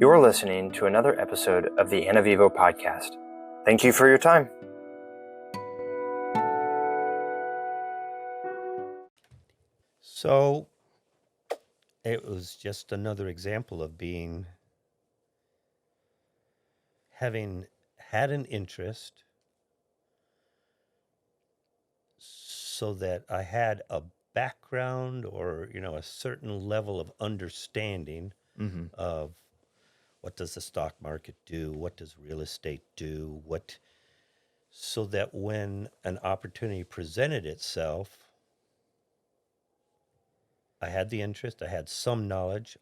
You're listening to another episode of the Anna Vivo podcast. Thank you for your time. So it was just another example of having had an interest so that I had a background or, a certain level of understanding of what does the stock market do, what does real estate do, so that when an opportunity presented itself, I had the interest, I had some knowledge.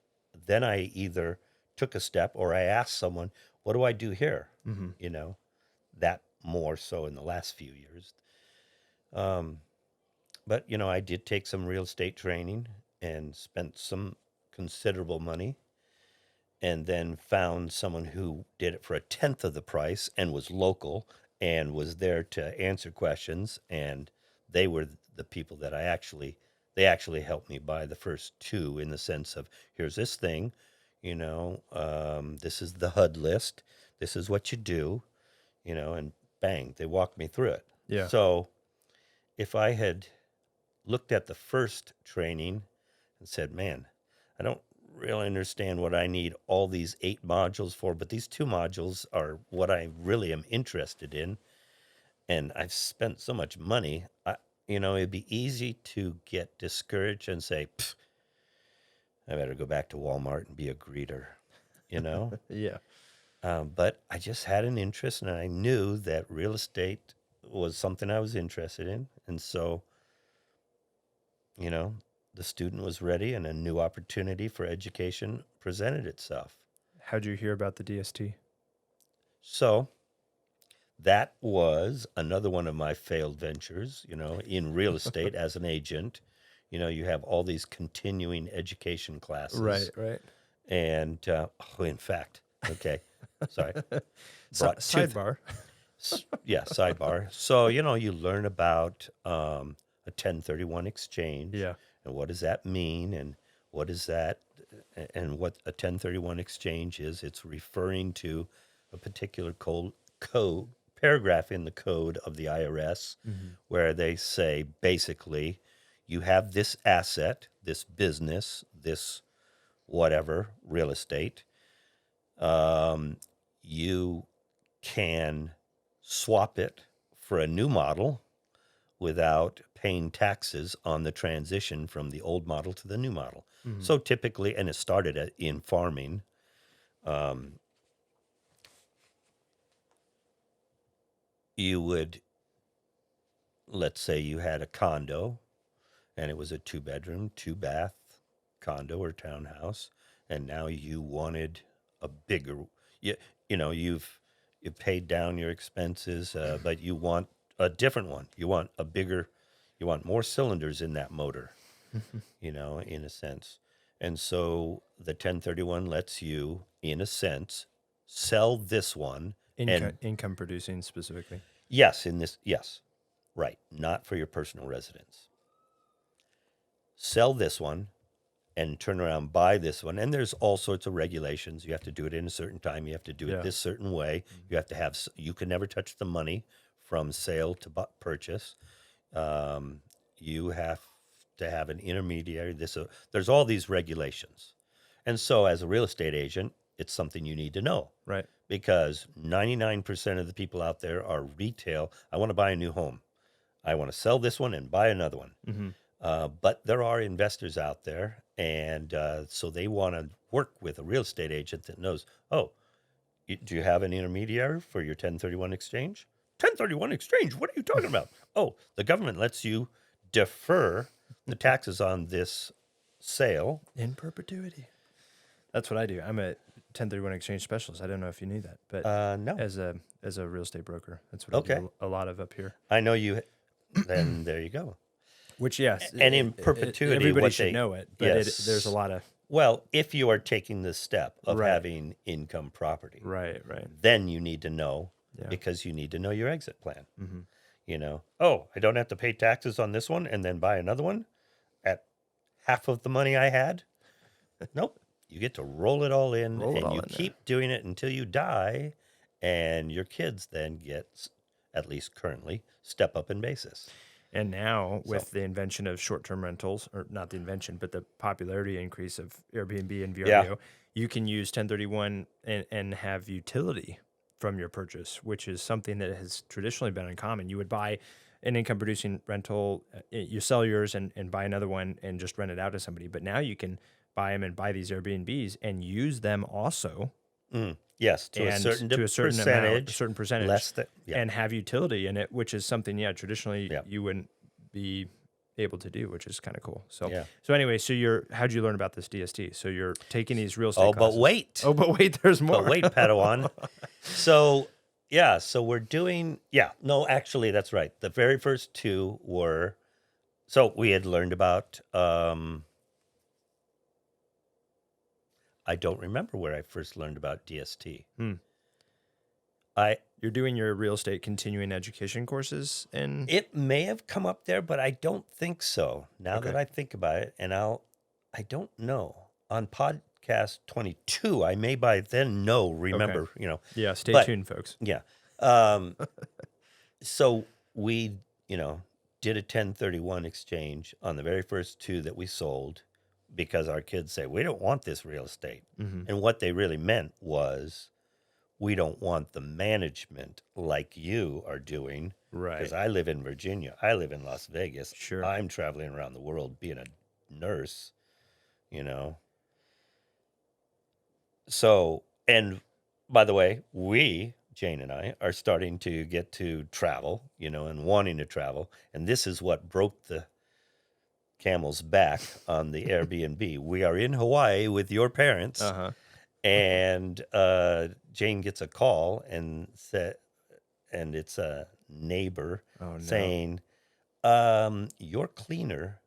Then I either took a step or I asked someone, what do I do here? That more so in the last few years. But, I did take some real estate training and spent some considerable money and then found someone who did it for a tenth of the price and was local and was there to answer questions. And they were the people that they actually helped me buy the first two, in the sense of, here's this thing, this is the HUD list, this is what you do, and bang, they walked me through it. Yeah. So if I had looked at the first training and said, man, I don't really understand what I need all these 8 modules for, but these 2 modules are what I really am interested in, and I've spent so much money, it'd be easy to get discouraged and say, I better go back to Walmart and be a greeter, Yeah. But I just had an interest, and I knew that real estate was something I was interested in. And so, the student was ready and a new opportunity for education presented itself. How'd you hear about the DST? So that was another one of my failed ventures, in real estate as an agent. You have all these continuing education classes. Right. And, in fact, okay, sorry. Sidebar. Yeah, sidebar. So, you learn about a 1031 exchange. Yeah. And what does that mean? And what is that? And what a 1031 exchange is, it's referring to a particular code paragraph in the code of the IRS, where they say, basically, you have this asset, this business, this whatever, real estate. You can swap it for a new model without paying taxes on the transition from the old model to the new model. So typically, and it started in farming, you would, let's say you had a condo and it was a 2-bedroom, 2-bath condo or townhouse, and now you wanted a bigger, you've paid down your expenses, but you want a different one. You want a bigger, you want more cylinders in that motor, in a sense. And so the 1031 lets you, in a sense, sell this one. Income producing specifically. Yes, yes, right. Not for your personal residence. Sell this one and turn around, buy this one. And there's all sorts of regulations. You have to do it in a certain time. You have to do it this certain way. You have to you can never touch the money from sale to purchase. You have to have an intermediary. There's all these regulations. And so as a real estate agent, it's something you need to know. Right. Because 99% of the people out there are retail. I want to buy a new home. I want to sell this one and buy another one. But there are investors out there, and so they want to work with a real estate agent that knows, do you have an intermediary for your 1031 exchange? 1031 exchange? What are you talking about? Oh, the government lets you defer the taxes on this sale. In perpetuity. That's what I do. I'm a 1031 exchange specialist. I don't know if you knew that, but No. As a real estate broker, that's what I do a lot of up here. I know you. Then there you go. Which, yes. And in perpetuity, everybody should know it, but there's a lot of... Well, if you are taking the step of having income property. Right. Then you need to know, because you need to know your exit plan. I don't have to pay taxes on this one and then buy another one at half of the money I had? Nope. You get to roll it all in, Roll it and all you in there. keep doing it until you die, and your kids then get, at least currently, step up in basis. And now, with the invention of short-term rentals, or not the invention, but the popularity increase of Airbnb and VRBO, you can use 1031 and have utility from your purchase, which is something that has traditionally been uncommon. You would buy an income-producing rental, you sell yours and buy another one and just rent it out to somebody. But now you can buy them and buy these Airbnbs and use them also. Yes, to a And certain to a certain percentage, amount, a certain percentage, less than, and have utility in it, which is something, traditionally you wouldn't be able to do, which is kind of cool. So, anyway, how'd you learn about this DST? So you're taking these real estate classes. But wait, there's more. But wait, Padawan. So we're doing, actually, that's right. The very first two were, so we had learned about, I don't remember where I first learned about DST. You're doing your real estate continuing education courses, and it may have come up there, but I don't think so. Now that I think about it, and I don't know. On podcast 22, I may by then remember, Yeah, stay tuned, folks. Yeah. So we, did a 1031 exchange on the very first two that we sold, because our kids say, we don't want this real estate. And what they really meant was, we don't want the management like you are doing. Right. Because I live in Virginia. I live in Las Vegas. Sure. I'm traveling around the world being a nurse, So, and by the way, Jane and I, are starting to get to travel, and wanting to travel. And this is what broke the camel's back on the Airbnb. We are in Hawaii with your parents, and Jane gets a call and it's a neighbor saying, your cleaner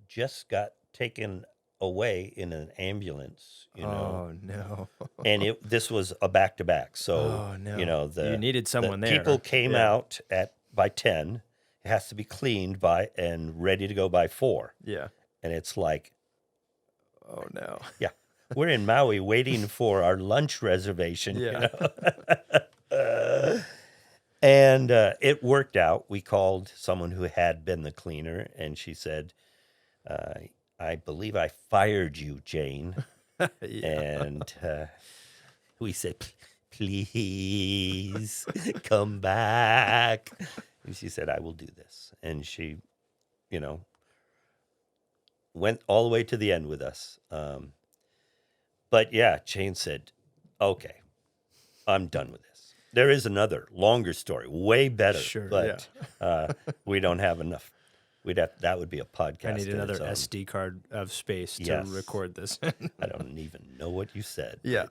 just got taken away in an ambulance. Oh no! And this was a back-to-back. So you needed someone there. People came out by 10. It has to be cleaned by and ready to go by 4. Yeah. And it's like, oh no. Yeah. We're in Maui waiting for our lunch reservation. Yeah. And it worked out. We called someone who had been the cleaner, and she said, I believe I fired you, Jane. And we said, please come back. And she said, I will do this. And she, went all the way to the end with us. But Jane said, okay, I'm done with this. There is another longer story, way better. Sure, but we don't have enough. That would be a podcast. I need another SD card of space to record this. I don't even know what you said. Yeah.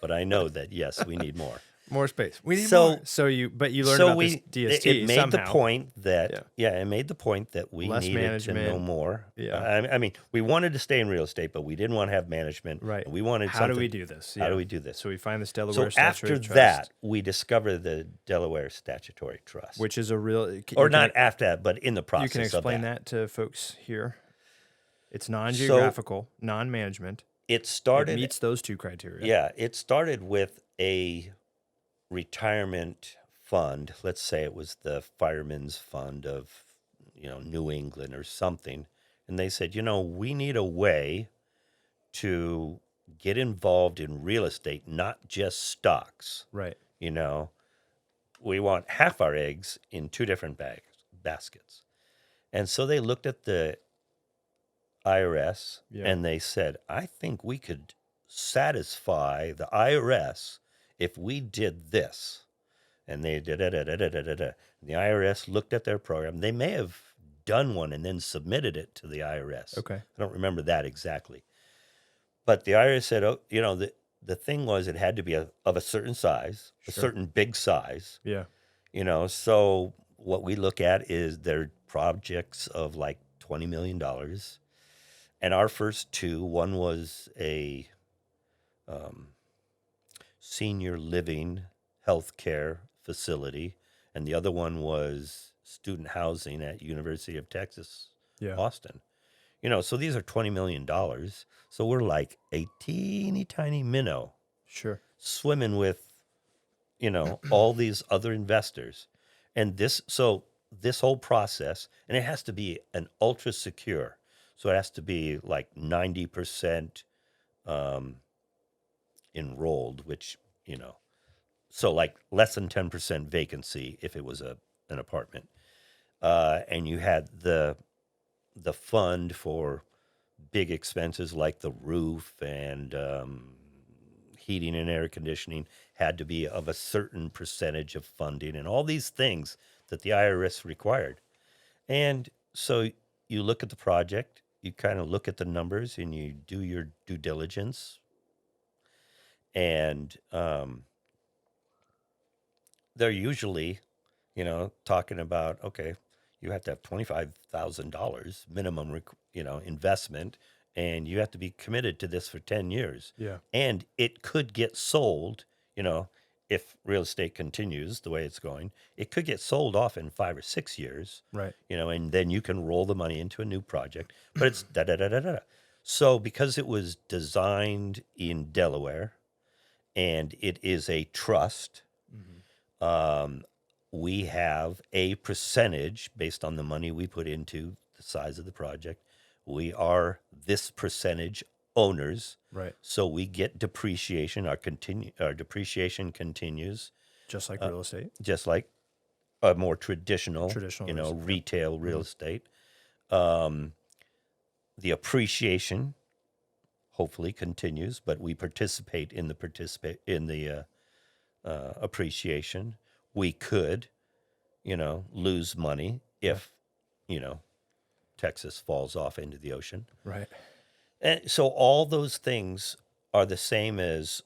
But I know that, yes, we need more. More space. We need more. So you learned about this DST It made somehow. the point that, it made the point that we Less needed management. to know more. Yeah. I mean, we wanted to stay in real estate, but we didn't want to have management. Right. We wanted How do we do this? How do we do this? So we find this Delaware So after Statutory Trust, that, we discovered the Delaware Statutory Trust. which is a real... Or not after that, but in the process You can of explain that to folks here. It's non-geographical, non-management. It started... It meets those two criteria. Yeah, it started with a retirement fund. Let's say it was the Fireman's Fund of, New England or something. And they said, we need a way to get involved in real estate, not just stocks. Right. We want half our eggs in 2 different baskets. And so they looked at the IRS and they said, I think we could satisfy the IRS if we did this. And they did it. The IRS looked at their program. They may have done one and then submitted it to the IRS. Okay. I don't remember that exactly. But the IRS said, the thing was it had to be of a certain size, a certain big size. Yeah. So what we look at is their projects of like $20 million. And our first 2, one was a senior living healthcare facility, and the other one was student housing at University of Texas, Austin. So these are $20 million. So we're like a teeny tiny minnow Sure. swimming with, all these other investors. And this whole process, and it has to be an ultra secure. So it has to be like 90% enrolled, which, so like less than 10% vacancy if it was an apartment. And you had the fund for big expenses like the roof and heating and air conditioning had to be of a certain percentage of funding and all these things that the IRS required. And so you look at the project, you kind of look at the numbers and you do your due diligence. And they're usually, talking about, okay, you have to have $25,000 minimum, investment, and you have to be committed to this for 10 years. Yeah. And it could get sold, if real estate continues the way it's going, it could get sold off in 5 or 6 years. Right. And then you can roll the money into a new project. But it's da da da da da. So because it was designed in Delaware and it is a trust, we have a percentage based on the money we put into the size of the project. We are this percentage owners. Right. So we get depreciation. Our depreciation continues. Just like real estate. Just like a more traditional Real estate, retail real estate. The appreciation hopefully continues, but we participate in the appreciation. We could, lose money if, Texas falls off into the ocean. Right. And so all those things are the same as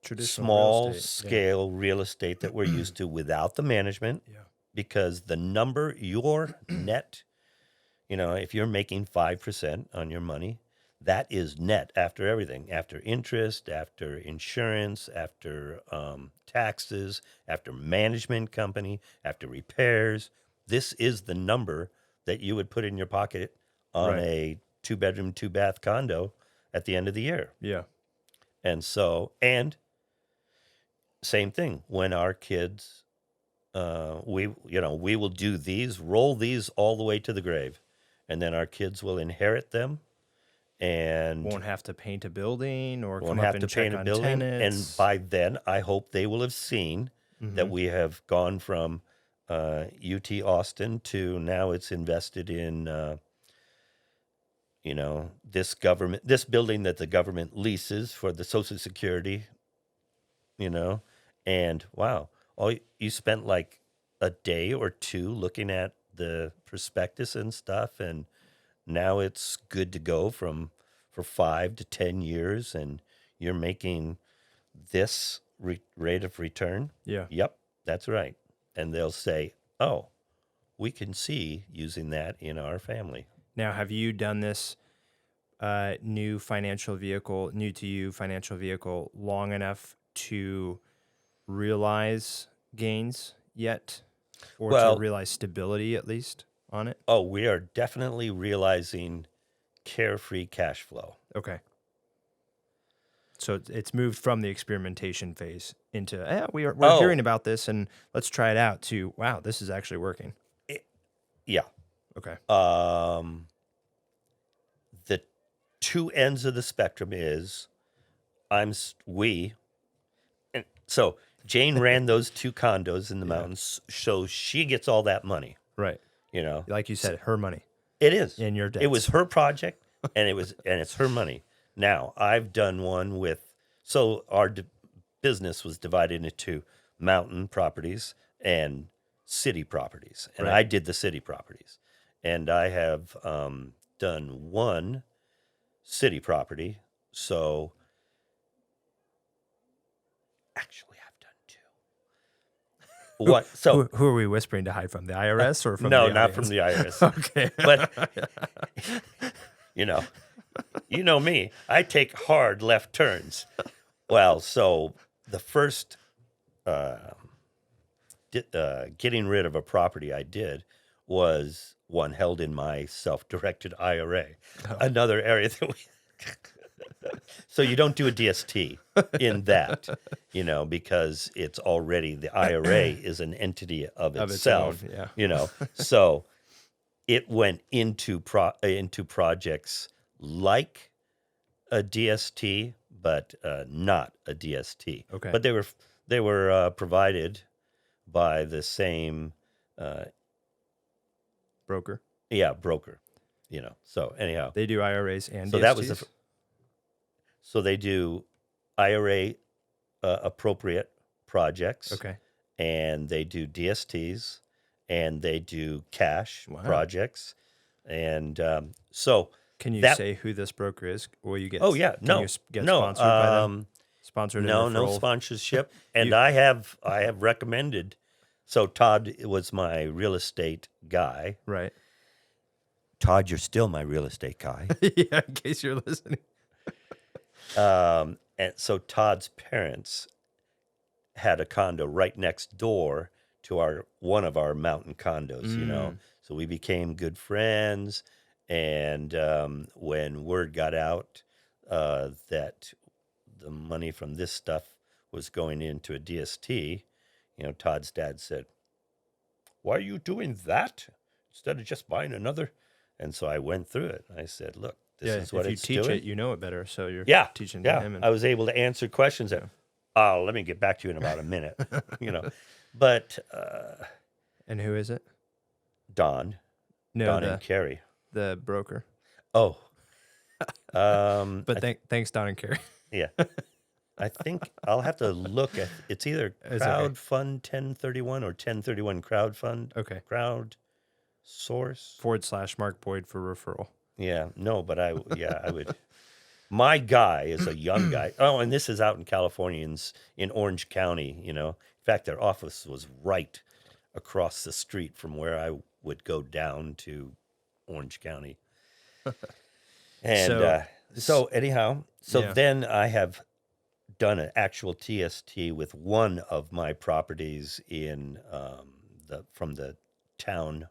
Traditional small real estate. scale real estate that we're used to without the management. Yeah. Because the number, your net, if you're making 5% on your money, that is net after everything, after interest, after insurance, after taxes, after management company, after repairs. This is the number that you would put in your pocket on a 2-bedroom, 2-bath condo at the end of the year. Yeah. And same thing when our kids, we will do these, roll these all the way to the grave, and then our kids will inherit them. And won't have to paint a building or won't come have up to and check paint a on building. tenants. And by then, I hope they will have seen that we have gone from UT Austin to now it's invested in, this building that the government leases for the Social Security, and wow, you spent like a day or two looking at the prospectus and stuff, and now it's good to go for 5 to 10 years, and you're making this rate of return. Yeah. Yep, that's right. And they'll say, oh, we can see using that in our family. Now, have you done this new to you financial vehicle long enough to realize gains yet? Or to realize stability at least on it? Oh, we are definitely realizing carefree cash flow. Okay. So it's moved from the experimentation phase into, we're hearing about this and let's try it out, to, wow, this is actually working. Yeah. Okay. The two ends of the spectrum is so Jane ran those 2 condos in the mountains, so she gets all that money. Right. Like you said, her money. It is. And your debts. It was her project, and it's her money. Now, I've done one so our business was divided into mountain properties and city properties, and I did the city properties. And I have done one city property, so actually I've done 2. What? So who are we whispering to hide from? The IRS or from no, the not audience? from the IRS. Okay. But you know me, I take hard left turns. Well, so the first getting rid of a property I did was one held in my self-directed IRA. Another area that we so you don't do a DST in that, because it's already, the IRA is an entity of itself, its own, yeah. So it went into projects like a DST, but not a DST. Okay. But they were provided by the same Broker. Yeah, broker. So anyhow, They do IRAs and so DSTs? that was so they do IRA appropriate projects. Okay. And they do DSTs, and they do cash projects, and so. Can you say who this broker is? Will you get? Oh yeah, can you get sponsored by them? Sponsored? No sponsorship. And I have recommended. So Todd was my real estate guy. Right. Todd, you're still my real estate guy. Yeah, in case you're listening. And so Todd's parents had a condo right next door to one of our mountain condos. So we became good friends. And when word got out that the money from this stuff was going into a DST, Todd's dad said, "Why are you doing that instead of just buying another?" And so I went through it. I said, "Look, this is what it's doing." If you teach it, you know it better. So you're teaching him. And I was able to answer questions that, let me get back to you in about a minute, But and who is it? Don. No, Don and Carrie. The broker. Oh. But thanks, Don and Carrie. Yeah. I think I'll have to look at, it's either Crowdfund 1031 or 1031 Crowdfund. Okay. Crowd Source. / Mark Boyd for referral. Yeah. No, but I would. My guy is a young guy. Oh, and this is out in California, in Orange County, In fact, their office was right across the street from where I would go down to Orange County. And so anyhow, then I have done an actual TST with one of my properties in from the town,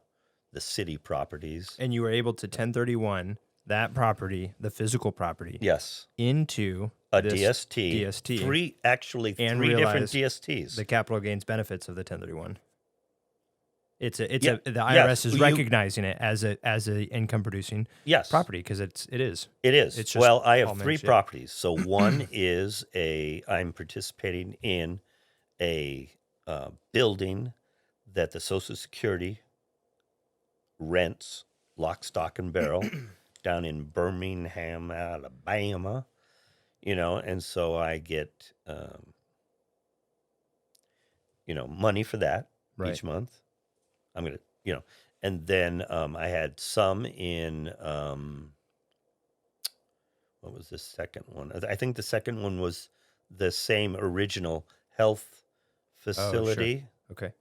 the city properties. And you were able to 1031 that property, the physical property, yes, into a DST. DST. Three different DSTs. The capital gains benefits of the 1031. The IRS Yes, is recognizing it as a income producing property because it is. It is. It's just well, I have three managed, properties. So one is I'm participating in a building that the Social Security rents, lock, stock, and barrel, down in Birmingham, Alabama. And so I get money for that each month. I'm going to, and then I had some in, what was the second one? I think the second one was the same original health facility. Oh, sure. Okay.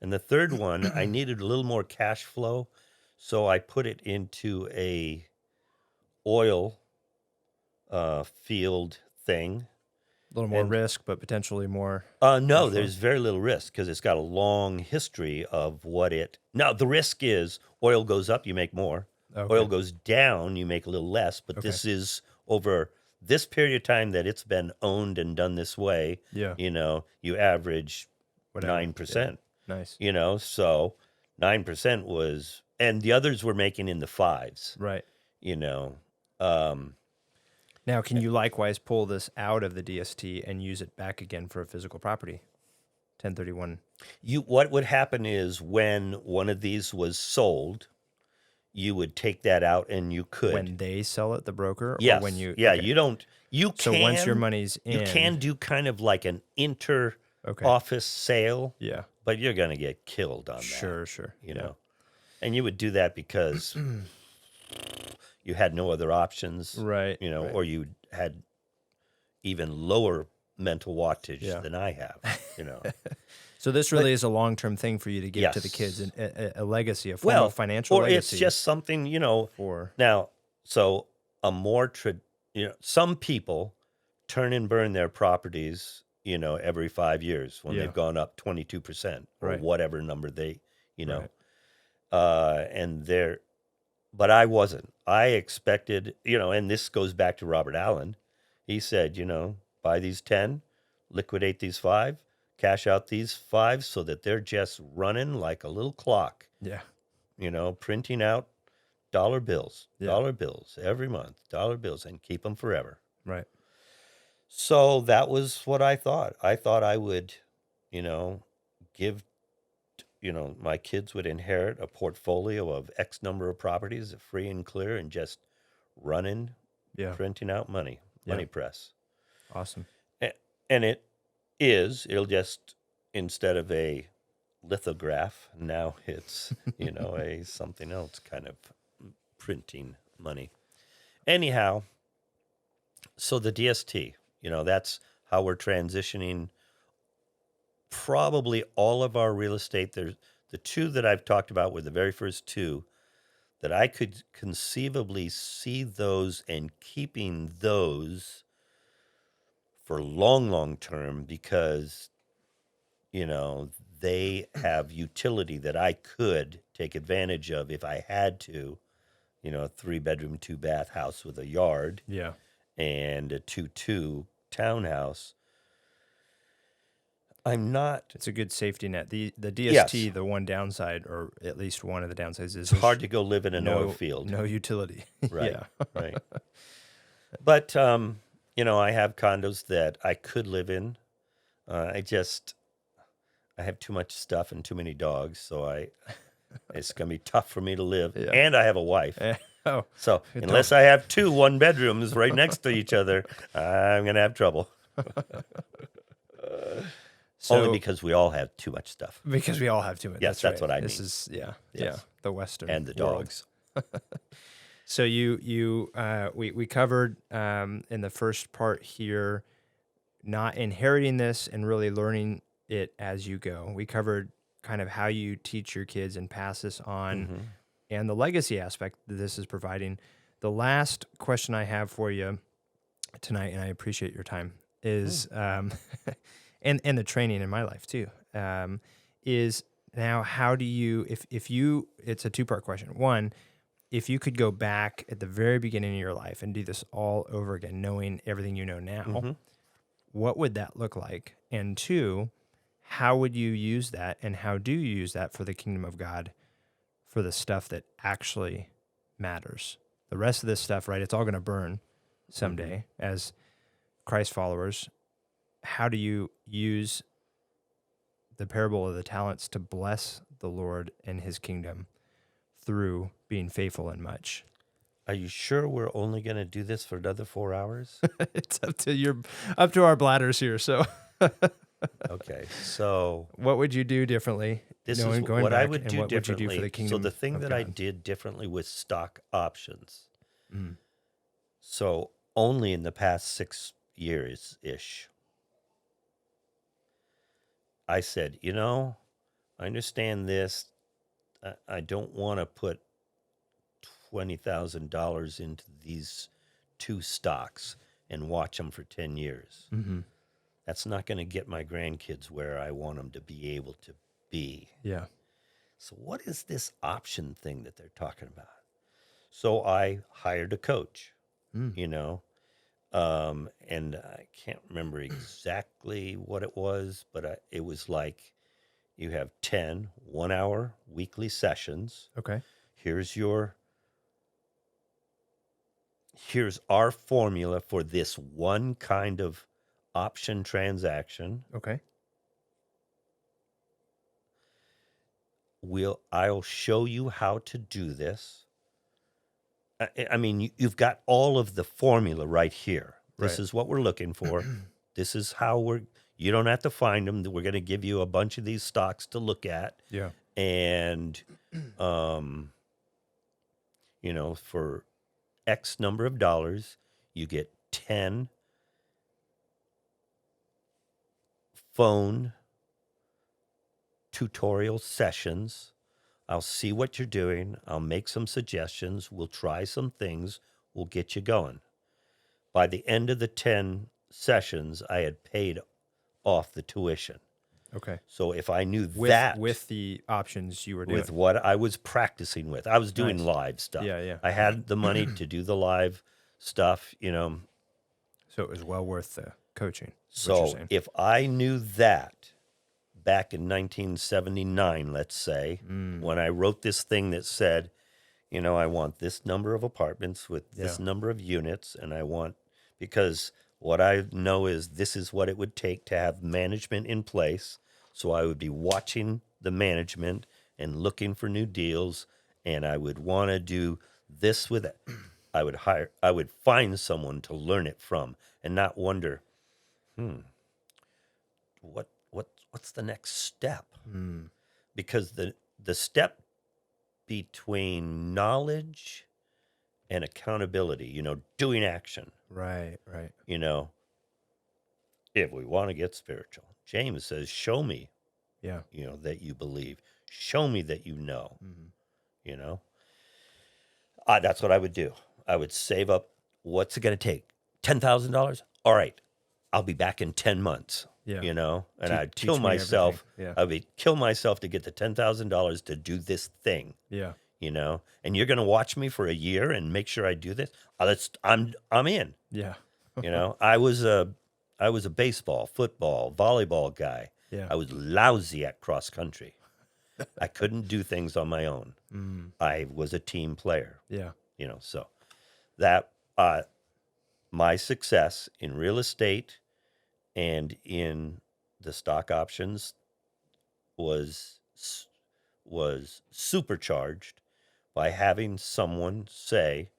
And the third one, I needed a little more cash flow, so I put it into a oil field thing. A little more risk, but potentially more. No, there's very little risk because it's got a long history of what it. Now, the risk is oil goes up, you make more. Okay. Oil goes down, you make a little less. But this is over this period of time that it's been owned and done this way. Yeah. You average 9%. Yeah. Nice. So 9% was, and the others were making in the fives. Right. Now, can you likewise pull this out of the DST and use it back again for a physical property? 1031. What would happen is when one of these was sold, you would take that out and you could. When they sell it, the broker? Yes. Or when you, yeah, you don't. So once your money's in. You can do kind of like an inter-office sale. Yeah. But you're going to get killed on that. Sure. And you would do that because you had no other options. Right. Or you had even lower mental wattage than I have, So this really is a long-term thing for you to give to the kids, a legacy, a form of financial legacy. Or it's just something, now, so a more, some people turn and burn their properties, every 5 years when they've gone up 22% or whatever number they, But I wasn't. I expected, and this goes back to Robert Allen. He said, buy these 10, liquidate these 5, cash out these 5 so that they're just running like a little clock, Yeah. Printing out dollar bills every month, dollar bills, and keep them forever. Right. So that was what I thought. I thought I would, give, my kids would inherit a portfolio of X number of properties, free and clear, and just running, printing out money press. Awesome. And it'll just, instead of a lithograph, now it's, a something else kind of printing money. Anyhow, so the DST, that's how we're transitioning probably all of our real estate. There's the 2 that I've talked about were the very first 2 that I could conceivably see those and keeping those for long term because, they have utility that I could take advantage of if I had to, a 3-bedroom, 2-bath house with a yard. Yeah. And a 2-2 townhouse. I'm not. It's a good safety net. The DST, Yes. the one downside, or at least one of the downsides, is It's hard to go live in an oil field. No utility. Right. Yeah. Right. But, I have condos that I could live in. I have too much stuff and too many dogs, so it's going to be tough for me to live. Yeah. And I have a wife. Oh. So unless I have 2 1-bedrooms right next to each other, I'm going to have trouble. Only because we all have too much stuff. Because we all have too much. Yes, that's right. what I This mean. is, Yes. the Western And the world. dogs. So we covered in the first part here, not inheriting this and really learning it as you go. We covered kind of how you teach your kids and pass this on, and the legacy aspect that this is providing. The last question I have for you tonight, and I appreciate your time, is and the training in my life too, is now how do you, if you, it's a 2-part question. One, if you could go back at the very beginning of your life and do this all over again, knowing everything you know now, what would that look like? And 2, how would you use that, and how do you use that for the kingdom of God, for the stuff that actually matters? The rest of this stuff, right, it's all going to burn someday as Christ followers. How do you use the parable of the talents to bless the Lord and his kingdom through being faithful in much? Are you sure we're only going to do this for another 4 hours? It's up to our bladders here. So, Okay, so what would you do differently? this is going what I back, would and do what would you differently. do for the kingdom? So the thing of that I God? did differently with stock options. Mm. So only in the past 6 years-ish, I said, I understand this. I don't want to put $20,000 into these 2 stocks and watch them for 10 years. Mm-hmm. That's not going to get my grandkids where I want them to be able to be. Yeah. So what is this option thing that they're talking about? So I hired a coach, and I can't remember exactly what it was, but it was like you have 10 1-hour weekly sessions. Okay. Here's our formula for this one kind of option transaction. Okay. I'll show you how to do this. I mean, you've got all of the formula right here. This Right. is what we're looking for. This is how you don't have to find them. We're going to give you a bunch of these stocks to look at. Yeah. And, for X number of dollars, you get 10 phone tutorial sessions. I'll see what you're doing. I'll make some suggestions. We'll try some things. We'll get you going. By the end of the 10 sessions, I had paid off the tuition. Okay. So if I knew With that with the options you were doing. with what I was practicing with, I was doing Nice. live stuff. Yeah. I had the money to do the live stuff, So it was well worth the coaching. Is what you're So saying. if I knew that back in 1979, let's say, when I wrote this thing that said, I want this number of apartments with this number of units, and because what I know is this is what it would take to have management in place. So I would be watching the management and looking for new deals, and I would want to do this with it. I would find someone to learn it from and not wonder, what's the next step? Because the step between knowledge and accountability, doing action, Right. if we want to get spiritual, James says, show me, Yeah. that you believe. Show me that you know, Mm-hmm. That's what I would do. I would save up. What's it going to take? $10,000? All right. I'll be back in 10 months. Yeah. And I'd teach kill me myself. everything. I would kill myself to get the $10,000 to do this thing. Yeah. And you're going to watch me for a year and make sure I do this. I'm in. Yeah. I was a baseball, football, volleyball guy. Yeah. I was lousy at cross country. I couldn't do things on my own. I was a team player. Yeah. So that my success in real estate and in the stock options was supercharged by having someone say,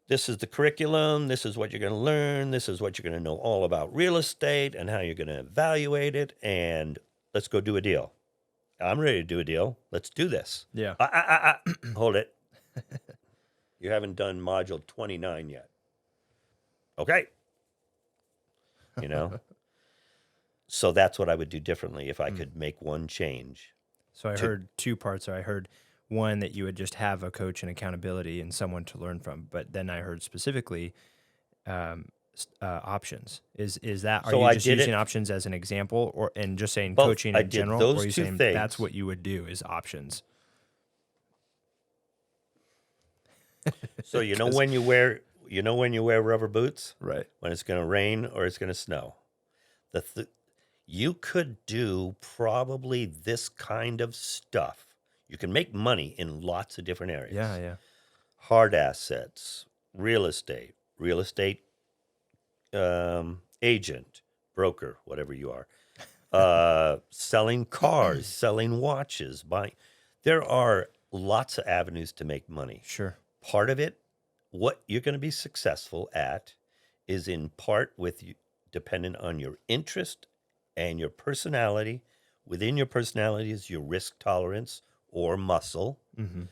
this is the curriculum, this is what you're going to learn, this is what you're going to know all about real estate and how you're going to evaluate it, and let's go do a deal. I'm ready to do a deal. Let's do this. Yeah. Hold it. You haven't done module 29 yet. Okay. So that's what I would do differently if I could make one change. So I heard two parts. I heard one that you would just have a coach and accountability and someone to learn from. But then I heard specifically options. Is that, are So you I just did using it- options as an example, or and just saying Both. coaching I in did general? those or are you two saying things. that's what you would do is options? So when you wear rubber boots? Right. When it's going to rain or it's going to snow. You could do probably this kind of stuff. You can make money in lots of different areas. Yeah. Hard assets, real estate agent, broker, whatever you are, selling cars, selling watches, buying. There are lots of avenues to make money. Sure. Part of it, what you're going to be successful at, is in part with you, dependent on your interest and your personality. Within your personality is your risk tolerance or muscle. Mm-hmm.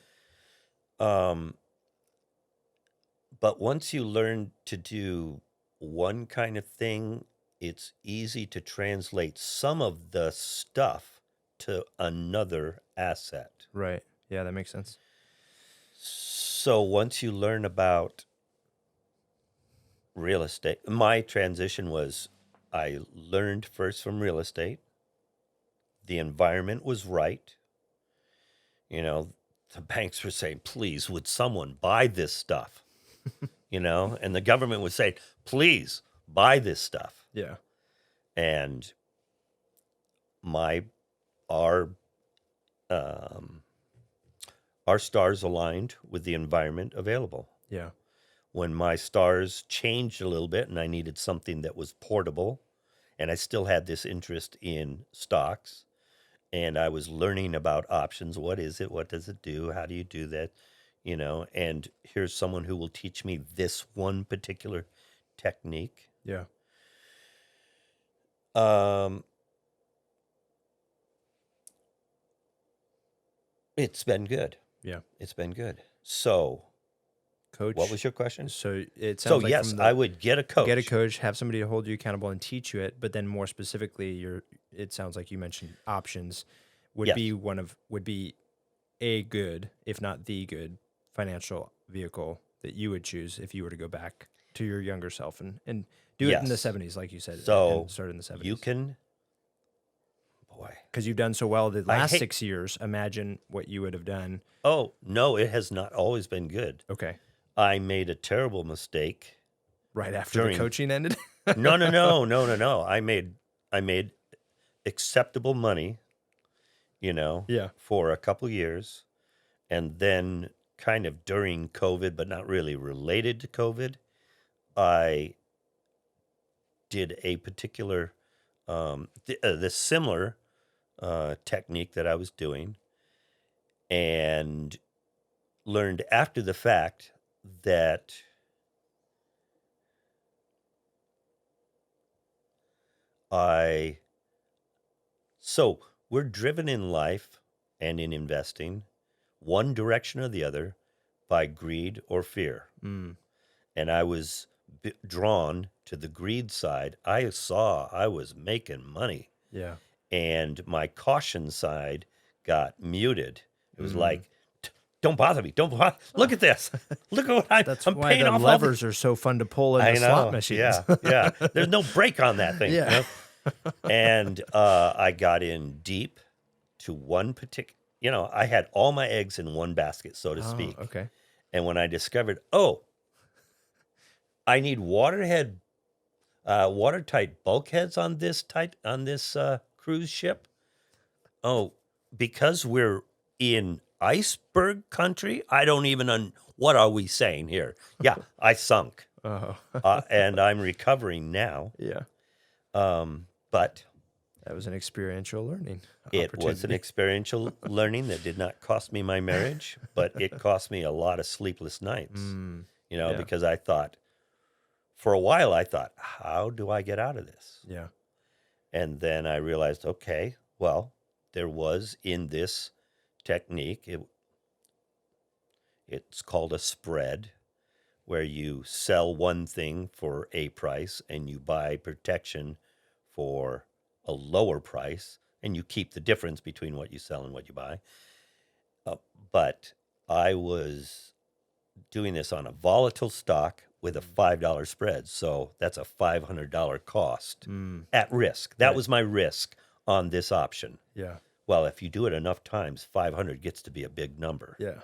But once you learn to do one kind of thing, it's easy to translate some of the stuff to another asset. Right. Yeah, that makes sense. So once you learn about real estate, my transition was I learned first from real estate. The environment was right. The banks were saying, please, would someone buy this stuff? And the government would say, please buy this stuff. Yeah. And our stars aligned with the environment available. Yeah. When my stars changed a little bit and I needed something that was portable, and I still had this interest in stocks, and I was learning about options. What is it? What does it do? How do you do that? And here's someone who will teach me this one particular technique. Yeah. It's been good. Yeah. It's been good. So, Coach. what was your question? So it So, sounds like yes, from the, I would get a coach. get a coach, have somebody to hold you accountable and teach you it. But then more specifically, it sounds like you mentioned options would Yes. be a good, if not the good, financial vehicle that you would choose if you were to go back to your younger self and do it in the Yes. 70s, like you said. So and start in the 70s. you can boy. Because you've done so well the I last hate- 6 years. Imagine what you would have done. Oh, no, it has not always been good. Okay. I made a terrible mistake. Right after During- the coaching ended? No. I made acceptable money, Yeah. for a couple years. And then kind of during COVID, but not really related to COVID, I did a particular, this similar technique that I was doing, and learned after the fact that so we're driven in life and in investing one direction or the other by greed or fear. Mm. And I was drawn to the greed side. I saw I was making money, Yeah. and my caution side got muted. It was like, don't bother me. Don't bother. Look at this. Look at what That's I'm why paying the off all levers are so fun to pull in I the know. slot machines. Yeah. There's no brake on that thing. Yeah. And I got in deep to one particular, I had all my eggs in one basket, so to speak. Okay. And when I discovered, I need watertight bulkheads on this cruise ship. Oh, because we're in iceberg country, I don't even what are we saying here? Yeah, I sunk, Oh. and I'm recovering now. Yeah. But That was an experiential learning. it was an experiential learning that did not cost me my marriage, but it cost me a lot of sleepless nights. Yeah. Because I thought, for a while, how do I get out of this? Yeah. And then I realized, okay, well, there was in this technique, it's called a spread, where you sell one thing for a price and you buy protection for a lower price, and you keep the difference between what you sell and what you buy. But I was doing this on a volatile stock with a $5 spread. So that's a $500 cost at risk. That was my risk on this option. Yeah. Well, if you do it enough times, 500 gets to be a big number. Yeah.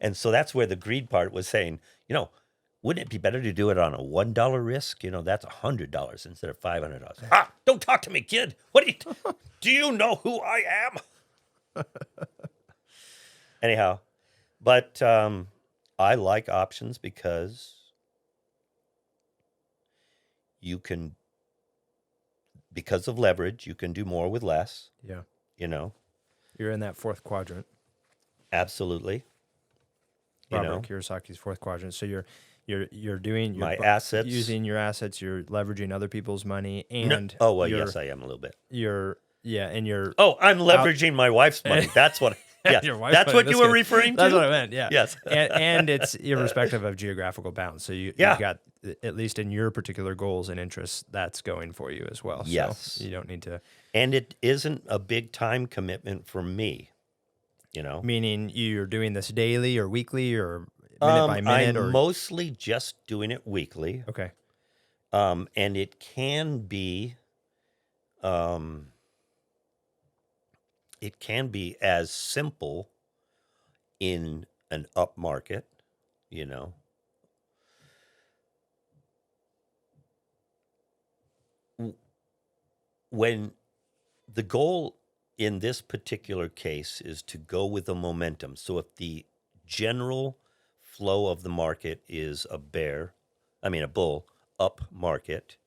And so that's where the greed part was saying, wouldn't it be better to do it on a $1 risk? That's $100 instead of $500. Don't talk to me, kid. Do you know who I am? Anyhow, but I like options because because of leverage, you can do more with less. Yeah. You're in that fourth quadrant. Absolutely. Robert Kiyosaki's fourth quadrant. So you're doing my assets, using your assets. You're leveraging other people's money, and yes, I am a little bit. I'm leveraging my wife's money. That's what. Yeah, that's what you were referring to. That's what I meant. Yeah. Yes. and it's irrespective of geographical bounds. So you've got, at least in your particular goals and interests, that's going for you as well. Yes. So you don't need to. And it isn't a big time commitment for me. Meaning you're doing this daily or weekly or minute by minute? I'm mostly just doing it weekly. Okay. And it can be as simple in an up market, when the goal in this particular case is to go with the momentum. So if the general flow of the market is a bull up market,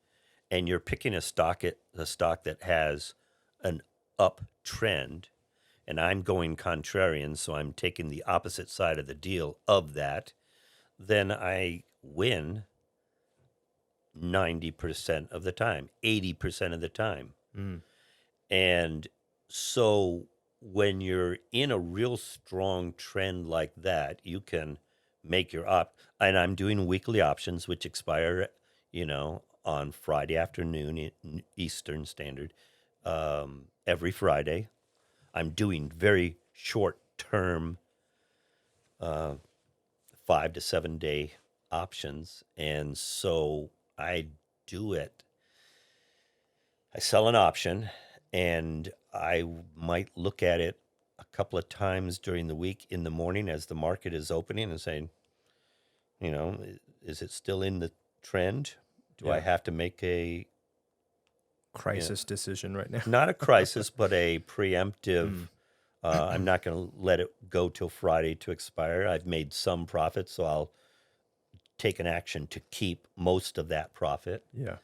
and you're picking a stock that has an up trend, and I'm going contrarian, so I'm taking the opposite side of the deal of that, then I win 90% of the time, 80% of the time. And so when you're in a real strong trend like that, you can make your and I'm doing weekly options, which expire, on Friday afternoon Eastern Standard, every Friday. I'm doing very short-term, 5 to 7 day options, and so I do it I sell an option, and I might look at it a couple of times during the week in the morning as the market is opening and saying, is it still in the trend? Do I Yeah. have to make a Crisis decision right now. not a crisis, but a preemptive? Mm. I'm not going to let it go till Friday to expire. I've made some profit, so I'll take an action to keep most of that profit. Yeah.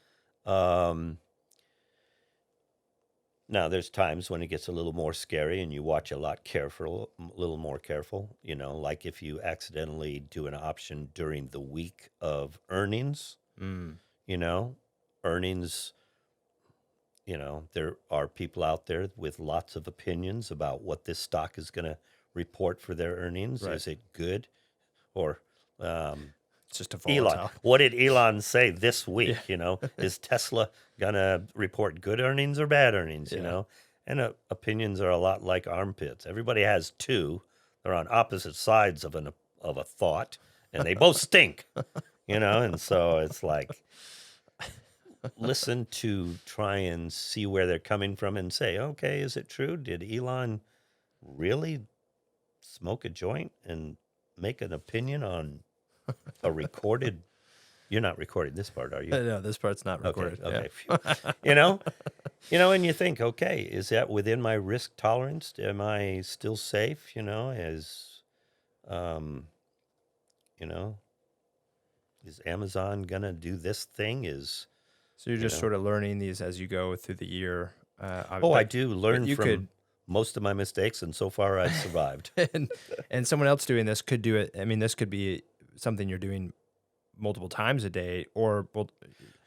Now, there's times when it gets a little more scary and you watch a little more careful, like if you accidentally do an option during the week of earnings, Mm. earnings, there are people out there with lots of opinions about what this stock is going to report for their earnings. Right. Is it good? Or It's just a Elon. volatile. What did Elon say this week? Yeah. Is Tesla gonna report good earnings or bad earnings? Yeah. And opinions are a lot like armpits. Everybody has two. They're on opposite sides of a thought, and they both stink. And so it's like listen to try and see where they're coming from and say, okay, is it true? Did Elon really smoke a joint and make an opinion on a recorded? You're not recording this part, are you? No, this part's not recorded. Okay. Yeah. And you think, okay, is that within my risk tolerance? Am I still safe? Is Amazon gonna do this thing? So you're just sort of learning these as you go through the year. I do learn from could, most of my mistakes, and so far I've survived. and someone else doing this could do it. I mean, this could be something you're doing multiple times a day, or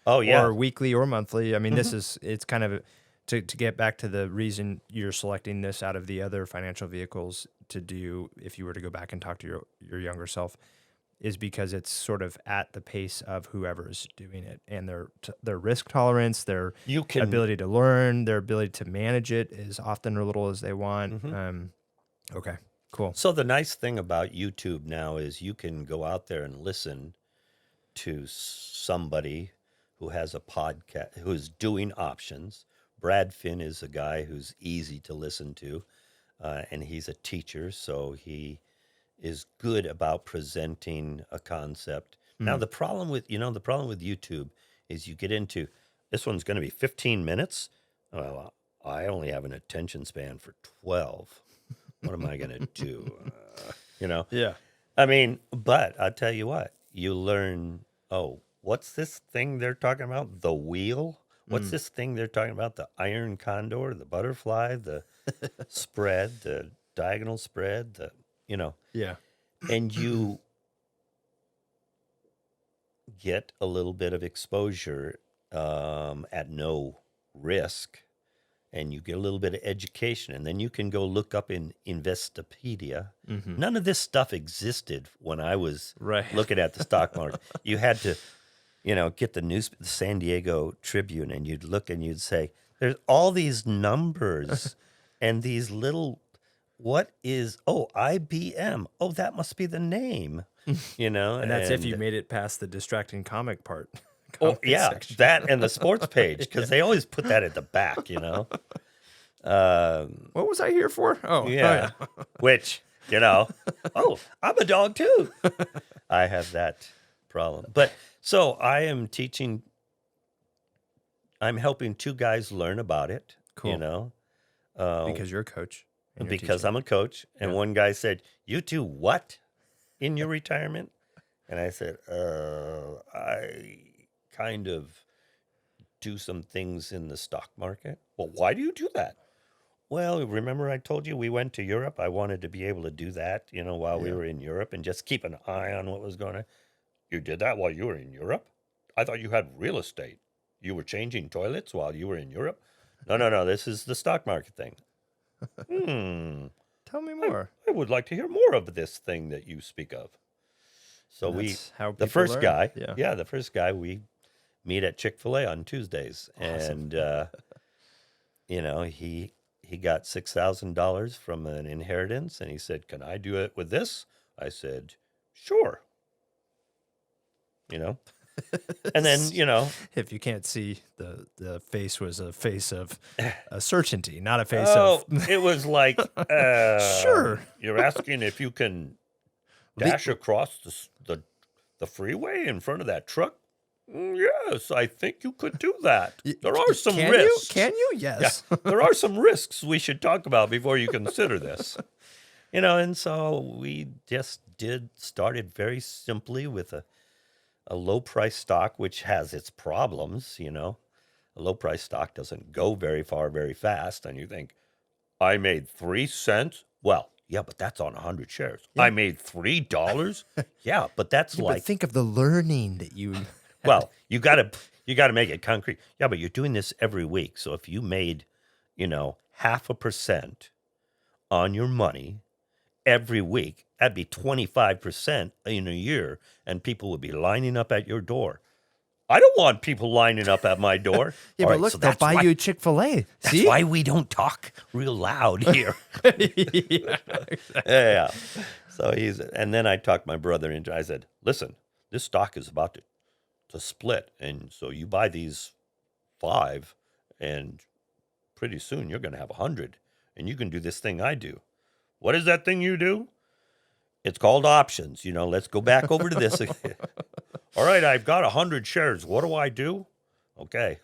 or weekly or monthly. I mean, it's kind of to get back to the reason you're selecting this out of the other financial vehicles to do if you were to go back and talk to your younger self, is because it's sort of at the pace of whoever's doing it, and their risk tolerance, their ability to learn, their ability to manage it is often or little as they want. Okay, cool. So the nice thing about YouTube now is you can go out there and listen to somebody who has a podcast, who's doing options. Brad Finn is a guy who's easy to listen to, and he's a teacher, so he is good about presenting a concept. Now, the problem with YouTube is you get into, this one's going to be 15 minutes. Well, I only have an attention span for 12. What am I going to do? Yeah. I mean, but I'll tell you what, you learn, what's this thing they're talking about? The wheel? What's this thing they're talking about? The iron condor, the butterfly, the spread, the diagonal spread, Yeah. and you get a little bit of exposure at no risk, and you get a little bit of education, and then you can go look up in Investopedia. None of this stuff existed when I was looking at the stock market. You had to, get the San Diego Tribune, and you'd look and you'd say, there's all these numbers and these little, what is, IBM. Oh, that must be the name, And that's if you made it past the distracting comic part. Section. That and the sports page, because they always put that at the back, What was I here for? Yeah. Which, I'm a dog too. I have that problem. But so I am teaching, I'm helping two guys learn about it. Cool. Because you're a coach. Because I'm a coach. And one guy said, you do what in your retirement? And I said, I kind of do some things in the stock market. Well, why do you do that? Well, remember I told you we went to Europe? I wanted to be able to do that, while we were in Europe and just keep an eye on what was going on. You did that while you were in Europe? I thought you had real estate. You were changing toilets while you were in Europe? No. This is the stock market thing. Tell me more. I would like to hear more of this thing that you speak of. So the first guy, we meet at Chick-fil-A on Tuesdays. Awesome. And, he got $6,000 from an inheritance, and he said, can I do it with this? I said, sure. And then, If you can't see, the face was a face of certainty, not a face oh, of it was like, sure. you're asking if you can dash across the freeway in front of that truck? Yes, I think you could do that. There are some Can risks. You? Can you? Yeah, Yes. there are some risks we should talk about before you consider this. And so we just started very simply with a low price stock, which has its problems. A low price stock doesn't go very far very fast. And you think, I made 3 cents? Well, yeah, but that's on 100 shares. Yeah. I made $3? Yeah, but that's Yeah, like, but think of the learning that you. well, you gotta make it concrete. Yeah, but you're doing this every week. So if you made, 0.5% on your money every week, that'd be 25% in a year, and people would be lining up at your door. I don't want people lining up at my door. Yeah, All but right, look, so they'll that's buy why- you Chick-fil-A. That's See? why we don't talk real loud here. Yeah. Yeah. So and then I talked my brother into. I said, "Listen, this stock is about to split, and so you buy these 5, and pretty soon you're going to have 100, and you can do this thing I do. What is that thing you do? It's called options. Let's go back over to this. All right, I've got 100 shares. What do I do? Okay."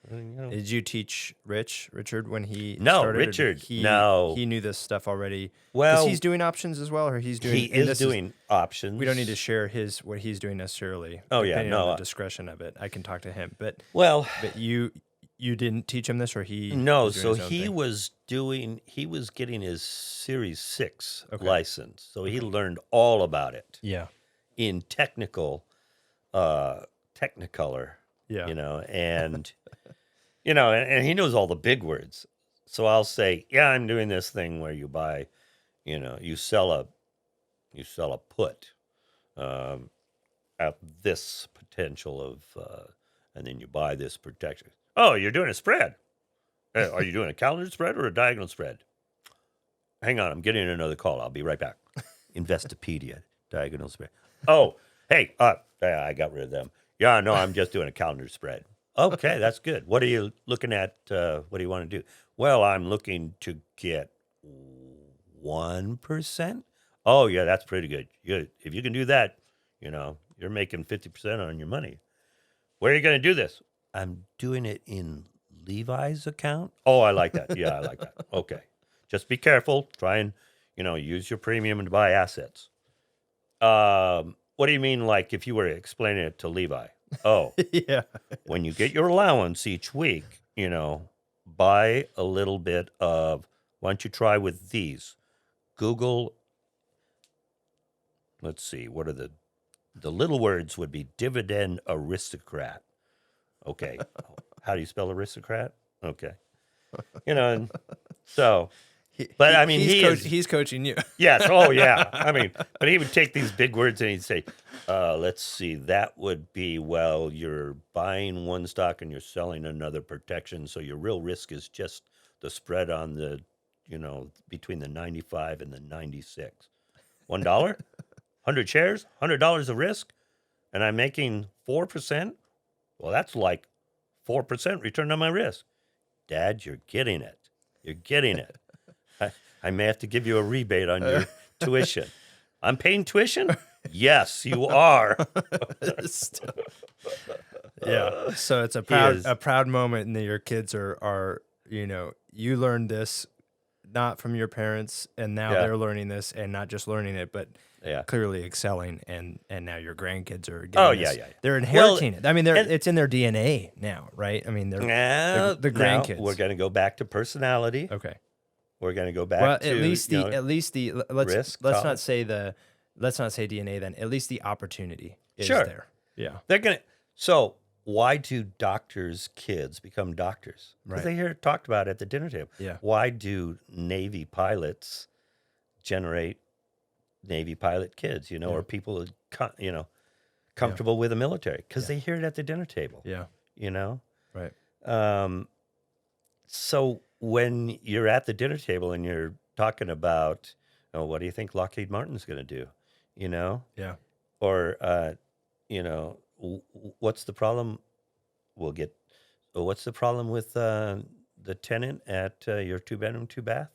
Did you teach Richard, when he No, started? Or Richard, he, no. He knew this stuff already. Well, 'Cause he's doing options as well, or he's doing. he and is this doing options. We don't need to share what he's doing necessarily. Oh, yeah, depending no, on the discretion of it. I can talk to him, but Well, you didn't teach him this, or he? no, was doing so his own he thing? was getting his Series 6 Okay. license. So he learned all about it Yeah. in Technicolor, Yeah. and and he knows all the big words. So I'll say, "Yeah, I'm doing this thing where you buy, you sell a put at this potential of and then you buy this protection. Oh, you're doing a spread. Are you doing a calendar spread or a diagonal spread? Hang on, I'm getting another call. I'll be right back. Investopedia, diagonal spread. Oh, hey, I got rid of them. Yeah, no, I'm just doing a calendar spread. Okay, that's good. What are you looking at? What do you want to do? Well, I'm looking to get 1%. Oh, yeah, that's pretty good. If you can do that, you're making 50% on your money. Where are you going to do this? I'm doing it in Levi's account. Oh, I like that. Yeah, I like that. Okay. Just be careful. Try and, use your premium to buy assets. What do you mean, like, if you were explaining it to Levi? Oh, Yeah. when you get your allowance each week, buy a little bit of, why don't you try with these? Google, let's see, what are the little words would be dividend aristocrat. Okay. How do you spell aristocrat? Okay. And so, but I mean, he's coaching you. yes. Oh, yeah. I mean, but he would take these big words and he'd say, let's see, that would be, well, you're buying one stock and you're selling another protection. So your real risk is just the spread on the, between the 95 and the 96. $1, 100 shares, $100 of risk, and I'm making 4%. Well, that's like 4% return on my risk. Dad, you're getting it. You're getting it. I may have to give you a rebate on your tuition. I'm paying tuition? Yes, you are. Yeah. So it's a proud moment, and that your kids are you learned this not from your parents, and now they're learning this, and not just learning it, but clearly excelling, and now your grandkids are getting this. They're inheriting it. I mean, it's in their DNA now, right? I mean, they're the grandkids. Now we're going to go back to personality. Okay. We're going to go back to at least the risk, let's not say DNA then. At least the opportunity is Sure. there. Yeah. They're going to. So why do doctors' kids become doctors? Because they hear it talked about at the dinner table. Yeah. Why do Navy pilots generate Navy pilot kids? Or people comfortable with the military because they hear it at the dinner table. Yeah. Right. So when you're at the dinner table and you're talking about, what do you think Lockheed Martin's going to do? Yeah. Or, what's the problem? We'll get. What's the problem with the tenant at your 2-bedroom, 2-bath?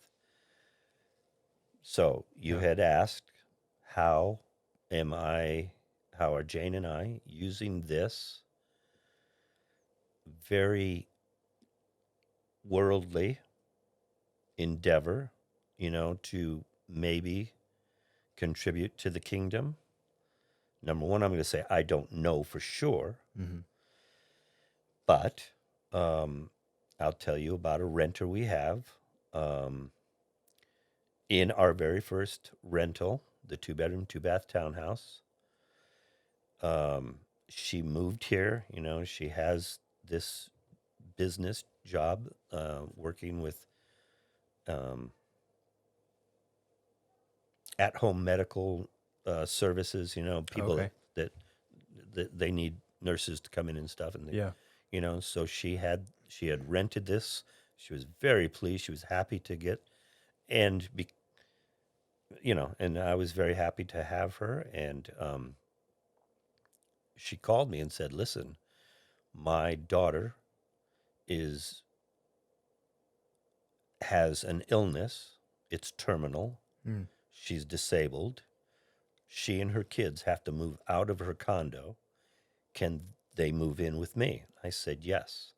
So you Yeah. had asked, how how are Jane and I using this very worldly endeavor, to maybe contribute to the kingdom? Number one, I'm going to say I don't know for sure, Mm-hmm. but I'll tell you about a renter we have in our very first rental, the 2-bedroom, 2-bath townhouse. She moved here. She has this business job working with at-home medical services. People Okay. that they need nurses to come in and stuff, and Yeah. so she had rented this. She was very pleased. She was happy to get, and and I was very happy to have her. And she called me and said, "Listen, my daughter is has an illness. It's terminal. Mm. She's disabled. She and her kids have to move out of her condo. Can they move in with me?" I said yes.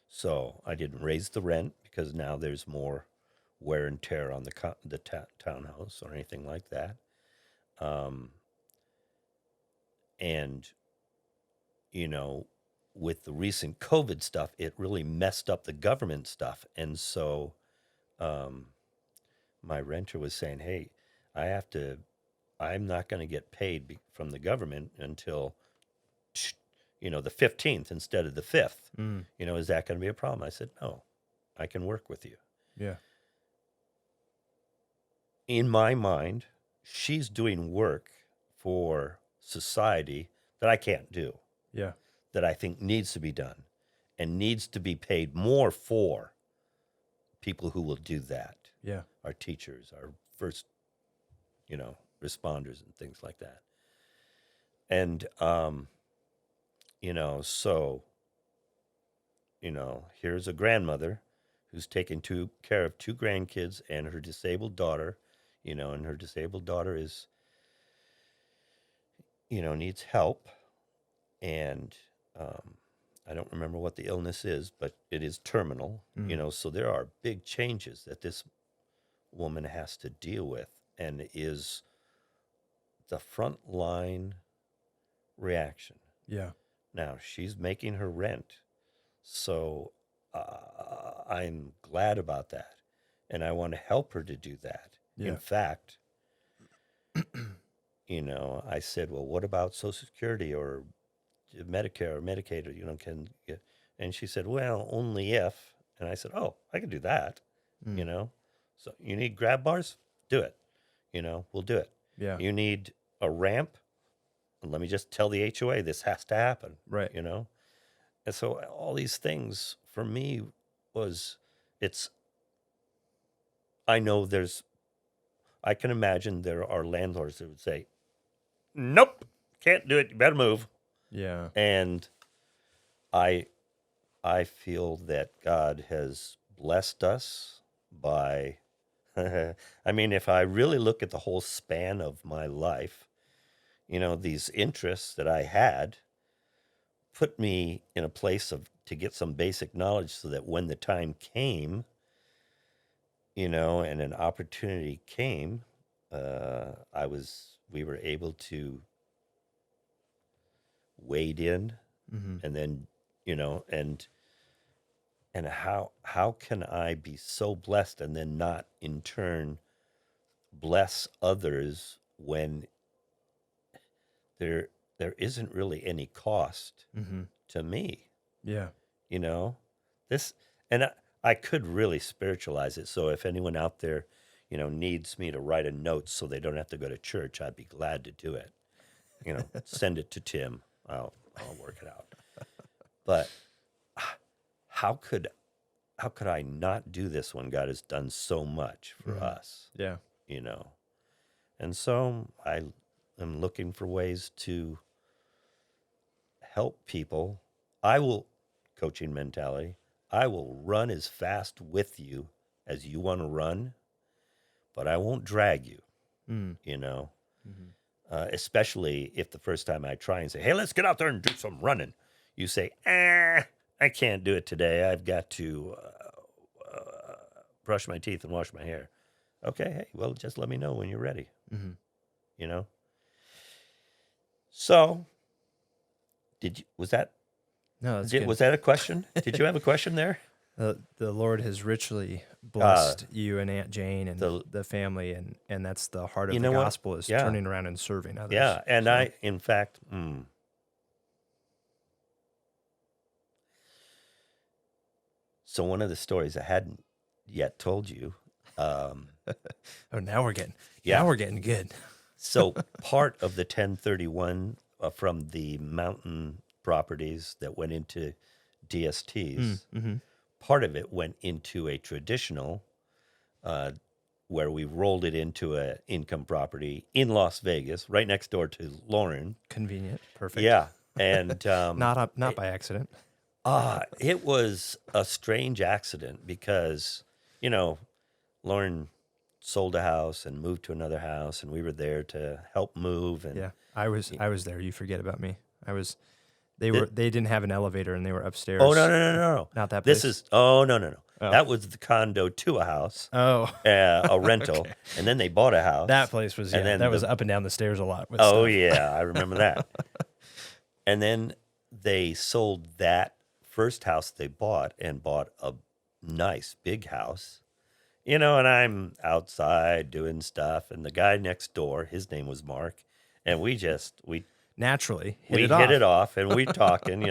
So I didn't raise the rent because now there's more wear and tear on the townhouse or anything like that. And, you know, with the recent COVID stuff, it really messed up the government stuff. And so my renter was saying, hey, I'm not going to get paid from the government until, the 15th instead of the 5th. Mm. Is that going to be a problem? I said, no, I can work with you. Yeah. In my mind, she's doing work for society that I can't do, Yeah. that I think needs to be done and needs to be paid more for people who will do that. Yeah. Our teachers, our first, responders and things like that. And, so, here's a grandmother who's taking care of 2 grandkids and her disabled daughter, and her disabled daughter is, needs help. And I don't remember what the illness is, but it is terminal, so there are big changes that this woman has to deal with and is the front line reaction. Yeah. Now, she's making her rent, so I'm glad about that, and I want to help her to do that. Yeah. In fact, I said, well, what about Social Security or Medicare or Medicaid, can get, and she said, well, only if, and I said, oh, I can do that, so you need grab bars? Do it, we'll do it. Yeah. You need a ramp? Let me just tell the HOA this has to happen, Right. and so all these things for me I can imagine there are landlords that would say, nope, can't do it, you better move. Yeah. And I feel that God has blessed us by, I mean, if I really look at the whole span of my life, these interests that I had put me in a place to get some basic knowledge so that when the time came, and an opportunity came, we were able to wade in. Mm-hmm. And then, and how can I be so blessed and then not in turn bless others when there isn't really any cost Mm-hmm. to me? Yeah. This, and I could really spiritualize it. So if anyone out there, needs me to write a note so they don't have to go to church, I'd be glad to do it. Send it to Tim. I'll work it out. But how could I not do this when God has done so much for us? Yeah. And so I am looking for ways to help people. I will, coaching mentality, I will run as fast with you as you want to run, but I won't drag you, you know, especially if the first time I try and say, hey, let's get out there and do some running. You say, I can't do it today. I've got to brush my teeth and wash my hair. Okay, hey, well, just let me know when you're ready, you know? So, was that a question? Did you have a question there? The Lord has richly blessed you and Aunt Jane and the family, and that's the heart of the gospel is turning around and serving others. Yeah, and so. I, in fact, so one of the stories I hadn't yet told you. Now we're getting good. So part of the 1031 from the mountain properties that went into DSTs, part of it went into a traditional where we rolled it into an income property in Las Vegas, right next door to Lauren. Convenient, perfect. Yeah, and not by accident. It was a strange accident because, Lauren sold a house and moved to another house, and we were there to help move. And yeah, I was there. You forget about me. They didn't have an elevator, and they were upstairs. Oh no! Not that place. This is no. Oh. That was the condo to a house. Oh, a rental, okay. And then they bought a house. That place was was up and down the stairs a lot. With stuff. Stuff. Yeah, I remember that. And then they sold that first house they bought and bought a nice big house. And I'm outside doing stuff, and the guy next door, his name was Mark, and we naturally hit it off, and we talking,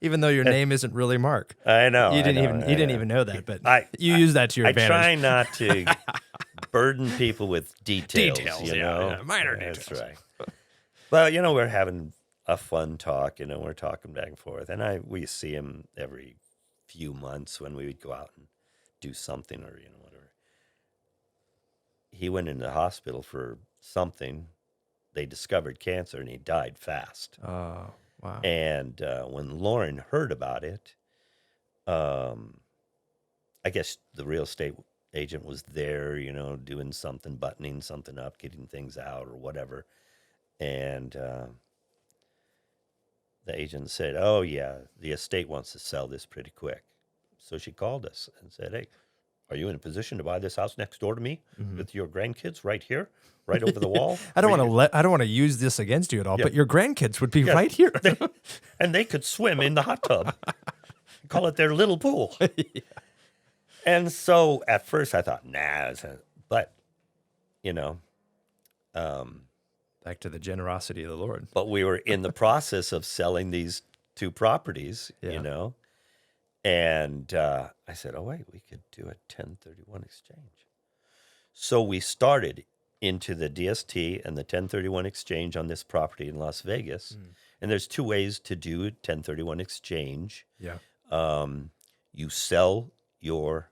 Even though your name isn't really Mark. I know. You didn't even know that, but you use that to your advantage. I try not to burden people with details. Yeah, minor details. That's right. Well, we're having a fun talk, we're talking back and forth, and we see him every few months when we would go out and do something or whatever. He went into the hospital for something. They discovered cancer, and he died fast. Oh, wow. And when Lauren heard about it, I guess the real estate agent was there, doing something, buttoning something up, getting things out or whatever. And the agent said, oh, yeah, the estate wants to sell this pretty quick. So she called us and said, hey, are you in a position to buy this house next door to me with your grandkids right here, right over the wall? I don't want to use this against you at all, but your grandkids would be right here. And they could swim in the hot tub. Call it their little pool. Yeah. And so at first I thought, but, back to the generosity of the Lord. But we were in the process of selling these two properties, And I said, oh, wait, we could do a 1031 exchange. So we started into the DST and the 1031 exchange on this property in Las Vegas. And there's two ways to do a 1031 exchange. Yeah. You sell your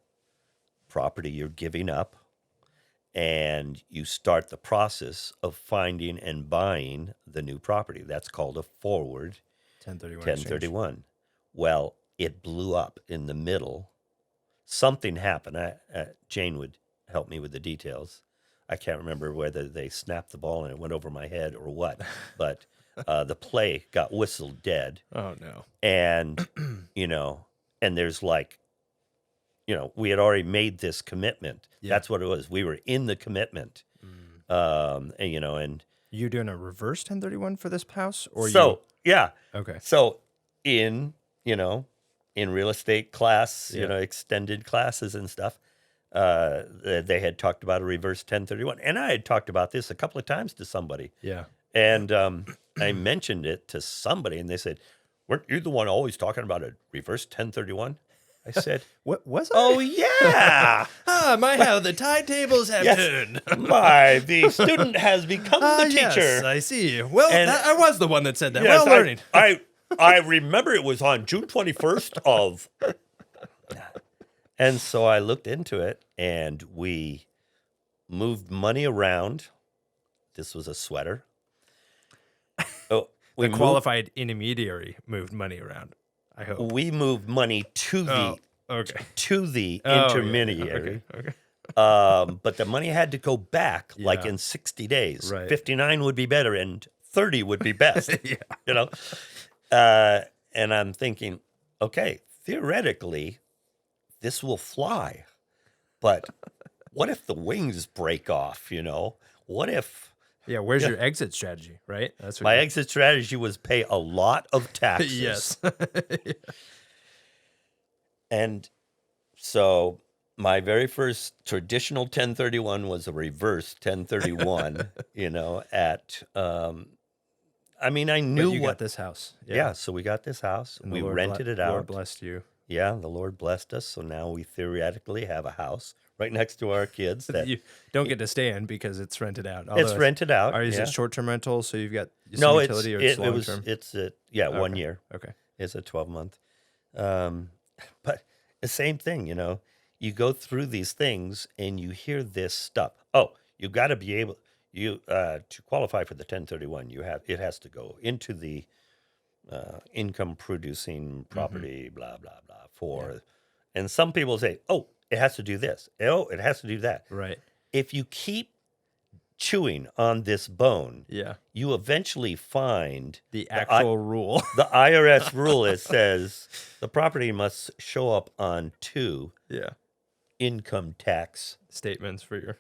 property you're giving up, and you start the process of finding and buying the new property. That's called a forward 1031. Exchange. Well, it blew up in the middle. Something happened. Jane would help me with the details. I can't remember whether they snapped the ball and it went over my head or what, but the play got whistled dead. Oh, no. And, and there's we had already made this commitment. Yeah. That's what it was. We were in the commitment. And you're doing a reverse 1031 for this house? Yeah. Okay. So in real estate class, extended classes and stuff, they had talked about a reverse 1031. And I had talked about this a couple of times to somebody. Yeah. And I mentioned it to somebody, and they said, weren't you the one always talking about a reverse 1031? I said, what was I? Oh, yeah. How the tide tables have turned. The student has become the teacher. Yes, I see. Well, I was the one that said that. Yes, learning. I remember it was on June 21st of... And so I looked into it, and we moved money around. This was a sweater. Oh, The qualified intermediary moved money around, I hope. We moved money to the intermediary. Okay. But the money had to go back like Yeah. in 60 days. Right. 59 would be better and 30 would be best. Yeah. You know? And I'm thinking, okay, theoretically, this will fly. But what if the wings break off, you know? What if... Yeah, where's your exit strategy, right? That's what My exit strategy was pay a lot of taxes. Yes. And so my very first traditional 1031 was a reverse 1031, you know, at, I mean, I knew But you what got this house. Yeah, so we got this house. And We the Lord rented it out. Lord blessed you. Yeah, the Lord blessed us. So now we theoretically have a house right next to our kids that You don't get to stay in because it's rented out. it's Although rented out. Is yeah. it short-term rental? So you've got some No, utility, or it's long-term? it's 1 Okay. year. Okay. It's a 12-month. But the same thing, you know, you go through these things and you hear this stuff. Oh, you got to be able to qualify for the 1031. It has to go into the income producing property, blah blah blah. And some people say, oh, it has to do this. Oh, it has to do that. Right. If you keep chewing on this bone, Yeah. you eventually find The actual rule. the IRS rule. It says the property must show up on 2 Yeah. income tax. Statements for your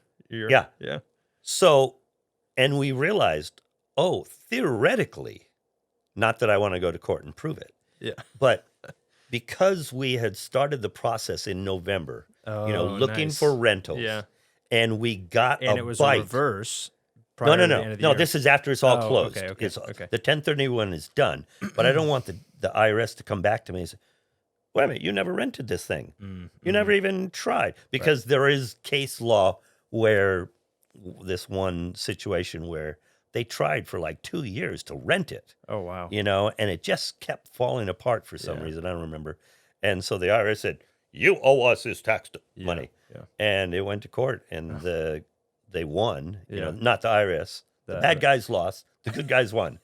Yeah. Yeah. So, and we realized, oh, theoretically, not that I want to go to court and prove it, Yeah. but because we had started the process in November, looking nice. for rentals, Yeah. and we got And a it was bite. a reverse. No, prior to the end of the no. year. This is after it's all Oh, closed. okay. The 1031 is done, but I don't want the IRS to come back to me and say, "Wait a minute, you never rented this thing. You never even tried." Because there is case law where this one situation where they tried for like 2 years to rent it, Oh, wow. you know, and it just kept falling apart for some reason. I don't remember. And so the IRS said, "You owe us this tax money," Yeah. and it went to court, and they won. You know, Yeah. not the IRS. The bad guys lost. The good guys won.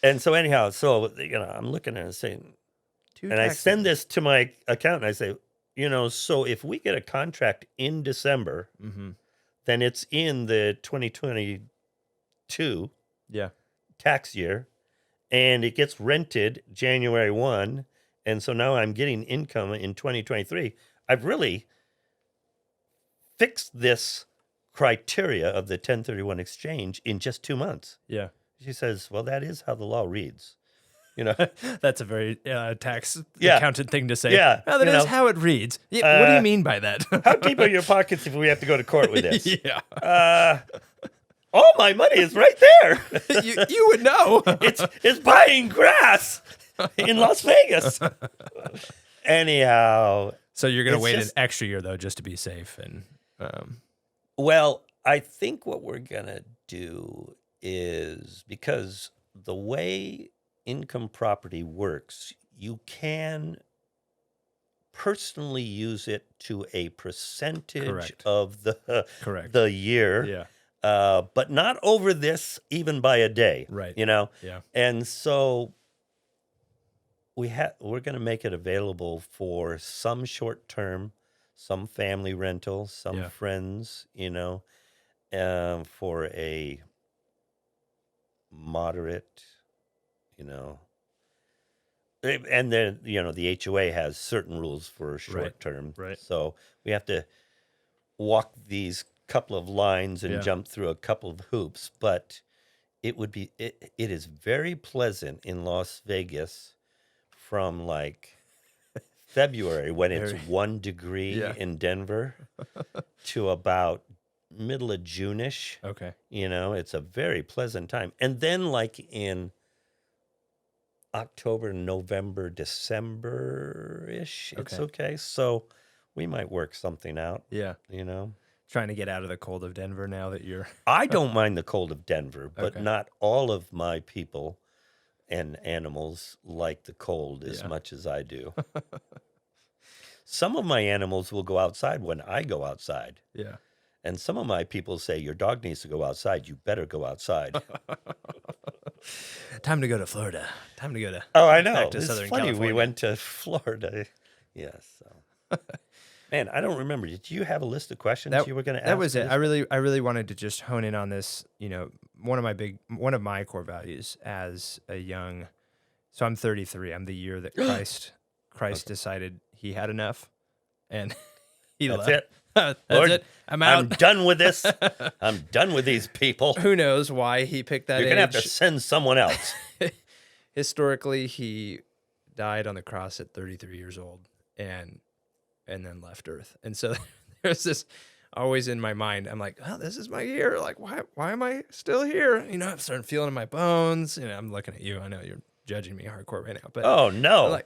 And so anyhow, I'm looking at it and saying, and I send this to my accountant. I say, so if we get a contract in December, then it's in the 2022 Yeah. tax year, and it gets rented January 1. And so now I'm getting income in 2023. I've really fixed this criteria of the 1031 exchange in just 2 months. Yeah. She says, well, that is how the law reads. You know, That's a very tax Yeah. accountant thing to say. Yeah, Well, that you is know. how it reads. Yeah, what do you mean by that? how deep are your pockets if we have to go to court with this? Yeah. All my money is right there. you would know. It's buying grass in Las Vegas. Anyhow, So you're going to It's wait just- an extra year, though, just to be safe. And well, I think what we're going to do is, because the way income property works, you can personally use it to a percentage Correct. of Correct. the year, Yeah. but not over this even by a day. Right. You know? Yeah. And so we're going to make it available for some short term, some family rental, some Yeah. friends, for a moderate, and then, the HOA has certain rules for short term. right. So we have to walk these couple of lines and Yeah. jump through a couple of hoops, but it is very pleasant in Las Vegas from like February when it's 1 degree Yeah. in Denver to about middle of June-ish. Okay. It's a very pleasant time. And then like in October, November, December-ish, it's okay. So we might work something out, Yeah. Trying to get out of the cold of Denver now that you're. I don't mind the cold of Denver, but Okay. not all of my people and animals like the cold as Yeah. much as I do. Some of my animals will go outside when I go outside. Yeah. And some of my people say, your dog needs to go outside. You better go outside. Time to go to Florida. Time to go to Oh, I know. back to It's Southern funny. California. We went to Florida. Yes. So. Man, I don't remember. Did you have a list of questions you were going to ask? That was it. I really wanted to just hone in on this. One of my core values as a young. So I'm 33. I'm the year that Christ decided he had enough, and he That's left. it. That's Lord, it. I'm out. I'm done with this. I'm done with these people. Who knows why he picked that You're age? going to have to send someone else. Historically, he died on the cross at 33 years old, and then left Earth. And so there's this always in my mind. I'm like, oh, this is my year. Like, why am I still here? I'm starting feeling in my bones. I'm looking at you. I know you're judging me hardcore right now, but Oh no.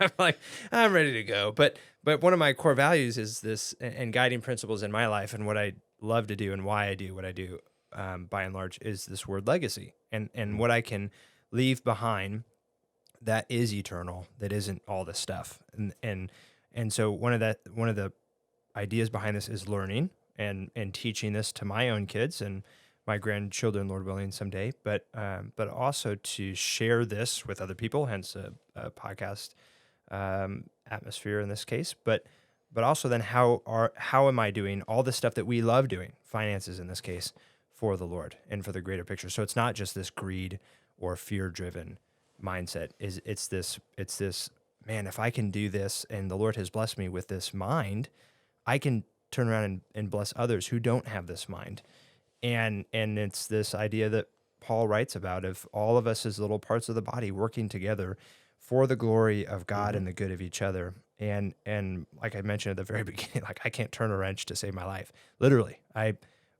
I'm ready to go. But one of my core values is this, and guiding principles in my life, and what I love to do, and why I do what I do, by and large, is this word legacy, and what I can leave behind that is eternal, that isn't all this stuff, and so one of the ideas behind this is learning and teaching this to my own kids and my grandchildren, Lord willing, someday, but also to share this with other people, hence a podcast atmosphere in this case, but also then how am I doing all the stuff that we love doing, finances in this case, for the Lord and for the greater picture. So it's not just this greed or fear-driven mindset. It's this, man, if I can do this and the Lord has blessed me with this mind, I can turn around and bless others who don't have this mind. And it's this idea that Paul writes about of all of us as little parts of the body working together for the glory of God and the good of each other. And like I mentioned at the very beginning, like I can't turn a wrench to save my life. Literally,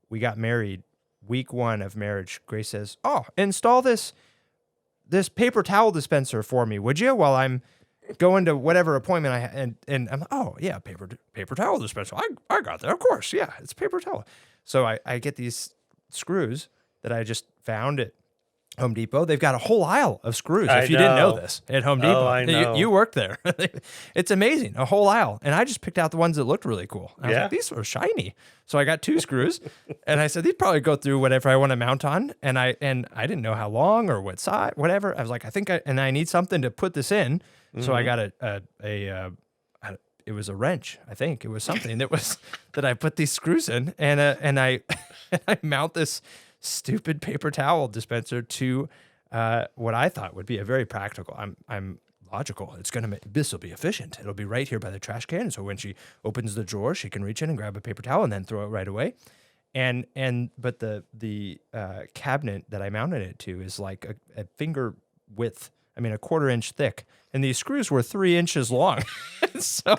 we got married week 1 of marriage. Grace says, "Oh, install this paper towel dispenser for me, would you? While I'm going to whatever appointment I had." And I'm like, "Oh yeah, paper towel dispenser. I got that. Of course, yeah, it's paper towel." So I get these screws that I just found at Home Depot. They've got a whole aisle of screws. If you didn't know this, at Home Depot, I know. You work there. It's amazing, a whole aisle. And I just picked out the ones that looked really cool. I was like, these are shiny. So I got 2 screws, and I said these probably go through whatever I want to mount on. And I didn't know how long or what size, whatever. I was like, I need something to put this in. So I got it was a wrench. I think it was something that I put these screws in, and I mount this stupid paper towel dispenser to what I thought would be a very practical. I'm logical. This will be efficient. It'll be right here by the trash can. So when she opens the drawer, she can reach in and grab a paper towel and then throw it right away. But the cabinet that I mounted it to is like a finger width. I mean, a 1/4 inch thick, and these screws were 3 inches long. So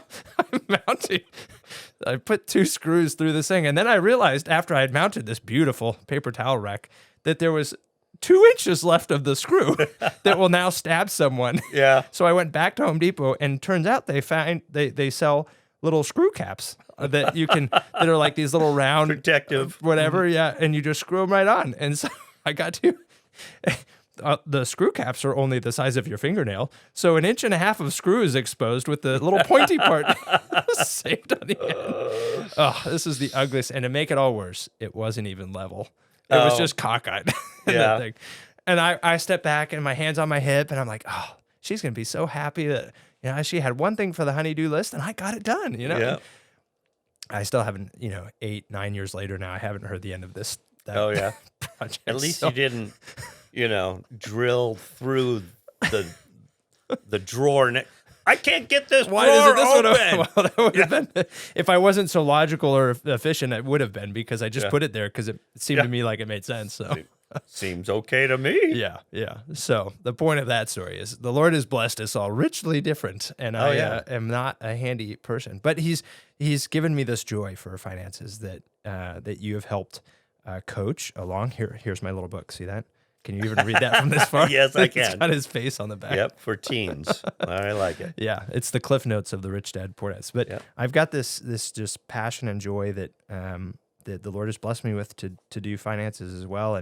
I put 2 screws through this thing, and then I realized after I had mounted this beautiful paper towel rack that there was 2 inches left of the screw that will now stab someone. Yeah. So I went back to Home Depot, and turns out they sell little screw caps that that are like these little round Protective. whatever, yeah, and you just screw them right on. And so I got to. The screw caps are only the size of your fingernail, so 1.5 inches of screw is exposed with the little pointy part saved on the end. Oh, this is the ugliest. And to make it all worse, it wasn't even level. It was just cockeyed. Yeah. Thing. And I stepped back and my hand's on my hip, and I'm like, oh, she's going to be so happy that she had one thing for the honey-do list, and I got it done, Yeah. I still haven't, 8-9 years later now, I haven't heard the end of this. Oh, yeah. Project. At least you didn't, drill through the drawer. I can't get this Why drawer does it open. Well, that would have been, if I wasn't so logical or efficient, it would have been, because I just put it there because it seemed to me like it made sense. So Seems okay to me. yeah. So the point of that story is the Lord has blessed us all richly different, and I am not a handy person, but He's given me this joy for finances that you have helped coach along. Here's my little book. See that? Can you even read that from this far? Yes, I can. It's got his face on the back. Yep, for teens. I like it. Yeah, it's the Cliff Notes of the Rich Dad Poor Dad. But I've got this just passion and joy that that the Lord has blessed me with to do finances as well,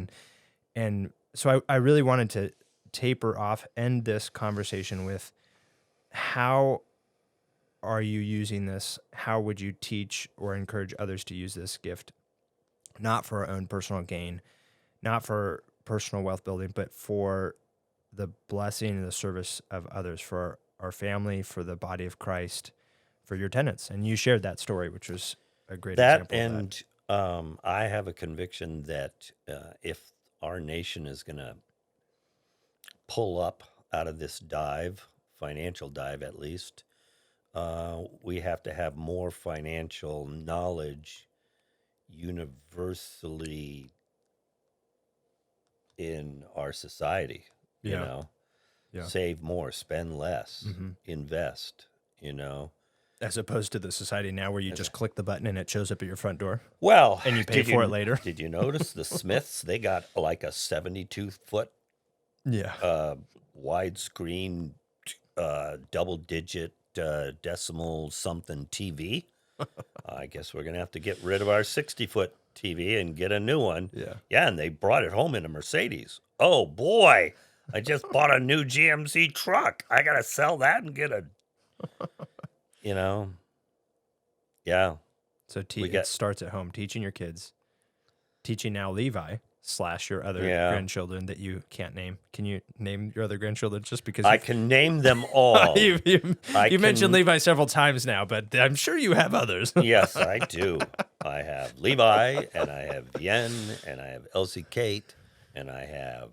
and so I really wanted to taper off, end this conversation with how are you using this? How would you teach or encourage others to use this gift, not for our own personal gain, not for personal wealth building, but for the blessing and the service of others, for our family, for the body of Christ, for your tenants. And you shared that story, which was a great example of that. And I have a conviction that if our nation is going to pull up out of this dive, financial dive at least, we have to have more financial knowledge universally in our society. You know, save more, spend less, invest, As opposed to the society now where you just click the button and it shows up at your front door. Well, and you pay for it later. Did you notice the Smiths? They got like a 72-foot widescreen, double-digit decimal something TV. I guess we're going to have to get rid of our 60-foot TV and get a new one. Yeah, and they brought it home in a Mercedes. Oh, boy. I just bought a new GMC truck. I got to sell that and get a, Yeah. So it starts at home, teaching your kids, teaching now Levi / your other grandchildren that you can't name. Can you name your other grandchildren just because? I can name them all. you mentioned Levi several times now, but I'm sure you have others. Yes, I do. I have Levi, and I have Yen, and I have Elsie Kate, and I have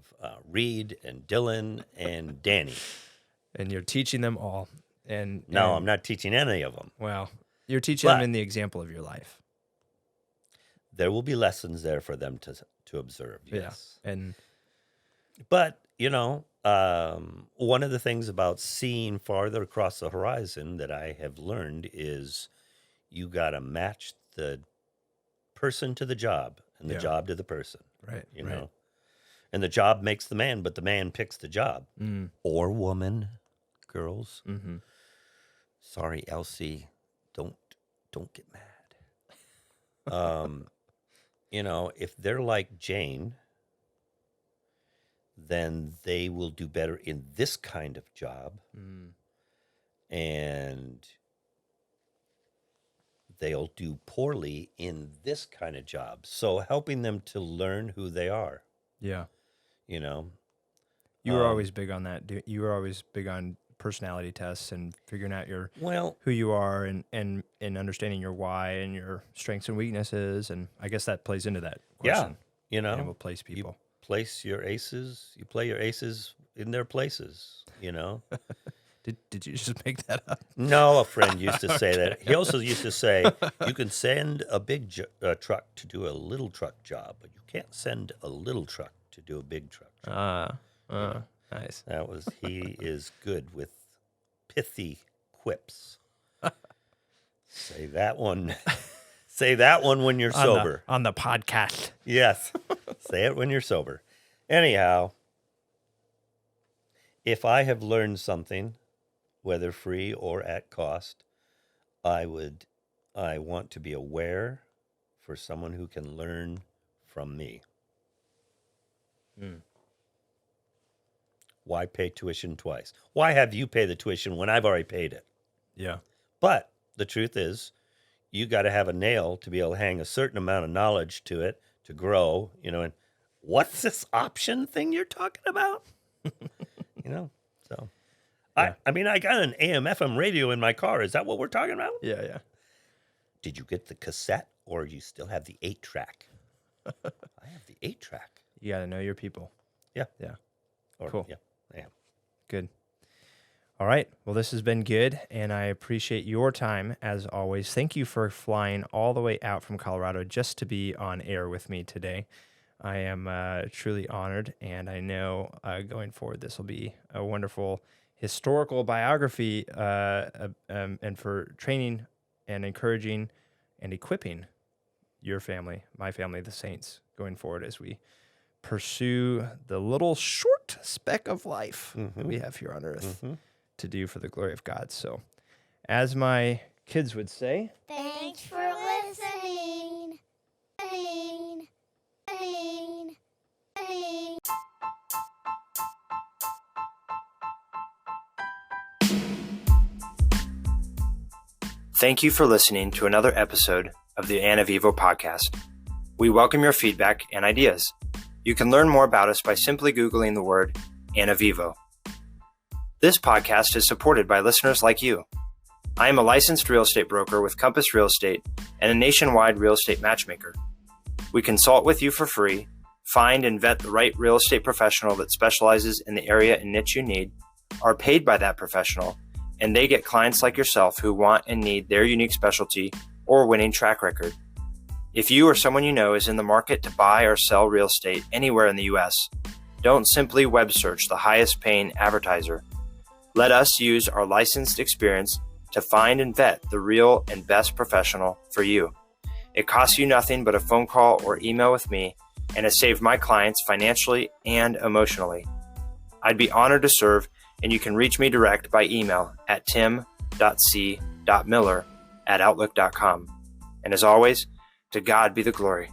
Reed, and Dylan, and Danny. And you're teaching them all. No, I'm not teaching any of them. Well, you're teaching them in the example of your life. There will be lessons there for them to observe. Yes. Yeah. But, one of the things about seeing farther across the horizon that I have learned is you got to match the person to the job and the job to the person. Right. You know? And the job makes the man, but the man picks the job. Or woman, girls. Mm-hmm. Sorry, Elsie, don't get mad. If they're like Jane, then they will do better in this kind of job. And they'll do poorly in this kind of job. So helping them to learn who they are. Yeah. You were always big on that. You were always big on personality tests and figuring out who you are and understanding your why and your strengths and weaknesses. And I guess that plays into that question. Yeah. And we'll place people. You place your aces. You play your aces in their places, Did you just make that up? No, a friend used to say that. He also used to say, you can send a big truck to do a little truck job, but you can't send a little truck to do a big truck job. Nice. He is good with pithy quips. Say that one. Say that one when you're sober. On the podcast. Yes. Say it when you're sober. Anyhow, if I have learned something, whether free or at cost, I want to be aware for someone who can learn from me. Why pay tuition twice? Why have you pay the tuition when I've already paid it? Yeah. But the truth is, you got to have a nail to be able to hang a certain amount of knowledge to it to grow, and what's this option thing you're talking about? So yeah. I got an AM/FM radio in my car. Is that what we're talking about? Yeah. Did you get the cassette or you still have the 8-track? I have the 8-track. You got to know your people. Yeah. Cool. Yeah, I am. Good. All right. Well, this has been good, and I appreciate your time as always. Thank you for flying all the way out from Colorado just to be on air with me today. I am truly honored, and I know going forward this will be a wonderful historical biography and for training and encouraging and equipping your family, my family, the saints, going forward as we pursue the little short speck of life that we have here on earth to do for the glory of God. So, as my kids would say, thanks for listening. Thank you for listening to another episode of the Ana Vivo podcast. We welcome your feedback and ideas. You can learn more about us by simply Googling the word Anavivo. This podcast is supported by listeners like you. I am a licensed real estate broker with Compass Real Estate and a nationwide real estate matchmaker. We consult with you for free, find and vet the right real estate professional that specializes in the area and niche you need, are paid by that professional, and they get clients like yourself who want and need their unique specialty or winning track record. If you or someone you know is in the market to buy or sell real estate anywhere in the U.S., don't simply web search the highest paying advertiser. Let us use our licensed experience to find and vet the real and best professional for you. It costs you nothing but a phone call or email with me, and has saved my clients financially and emotionally. I'd be honored to serve, and you can reach me direct by email at tim.c.miller@outlook.com. And as always, to God be the glory.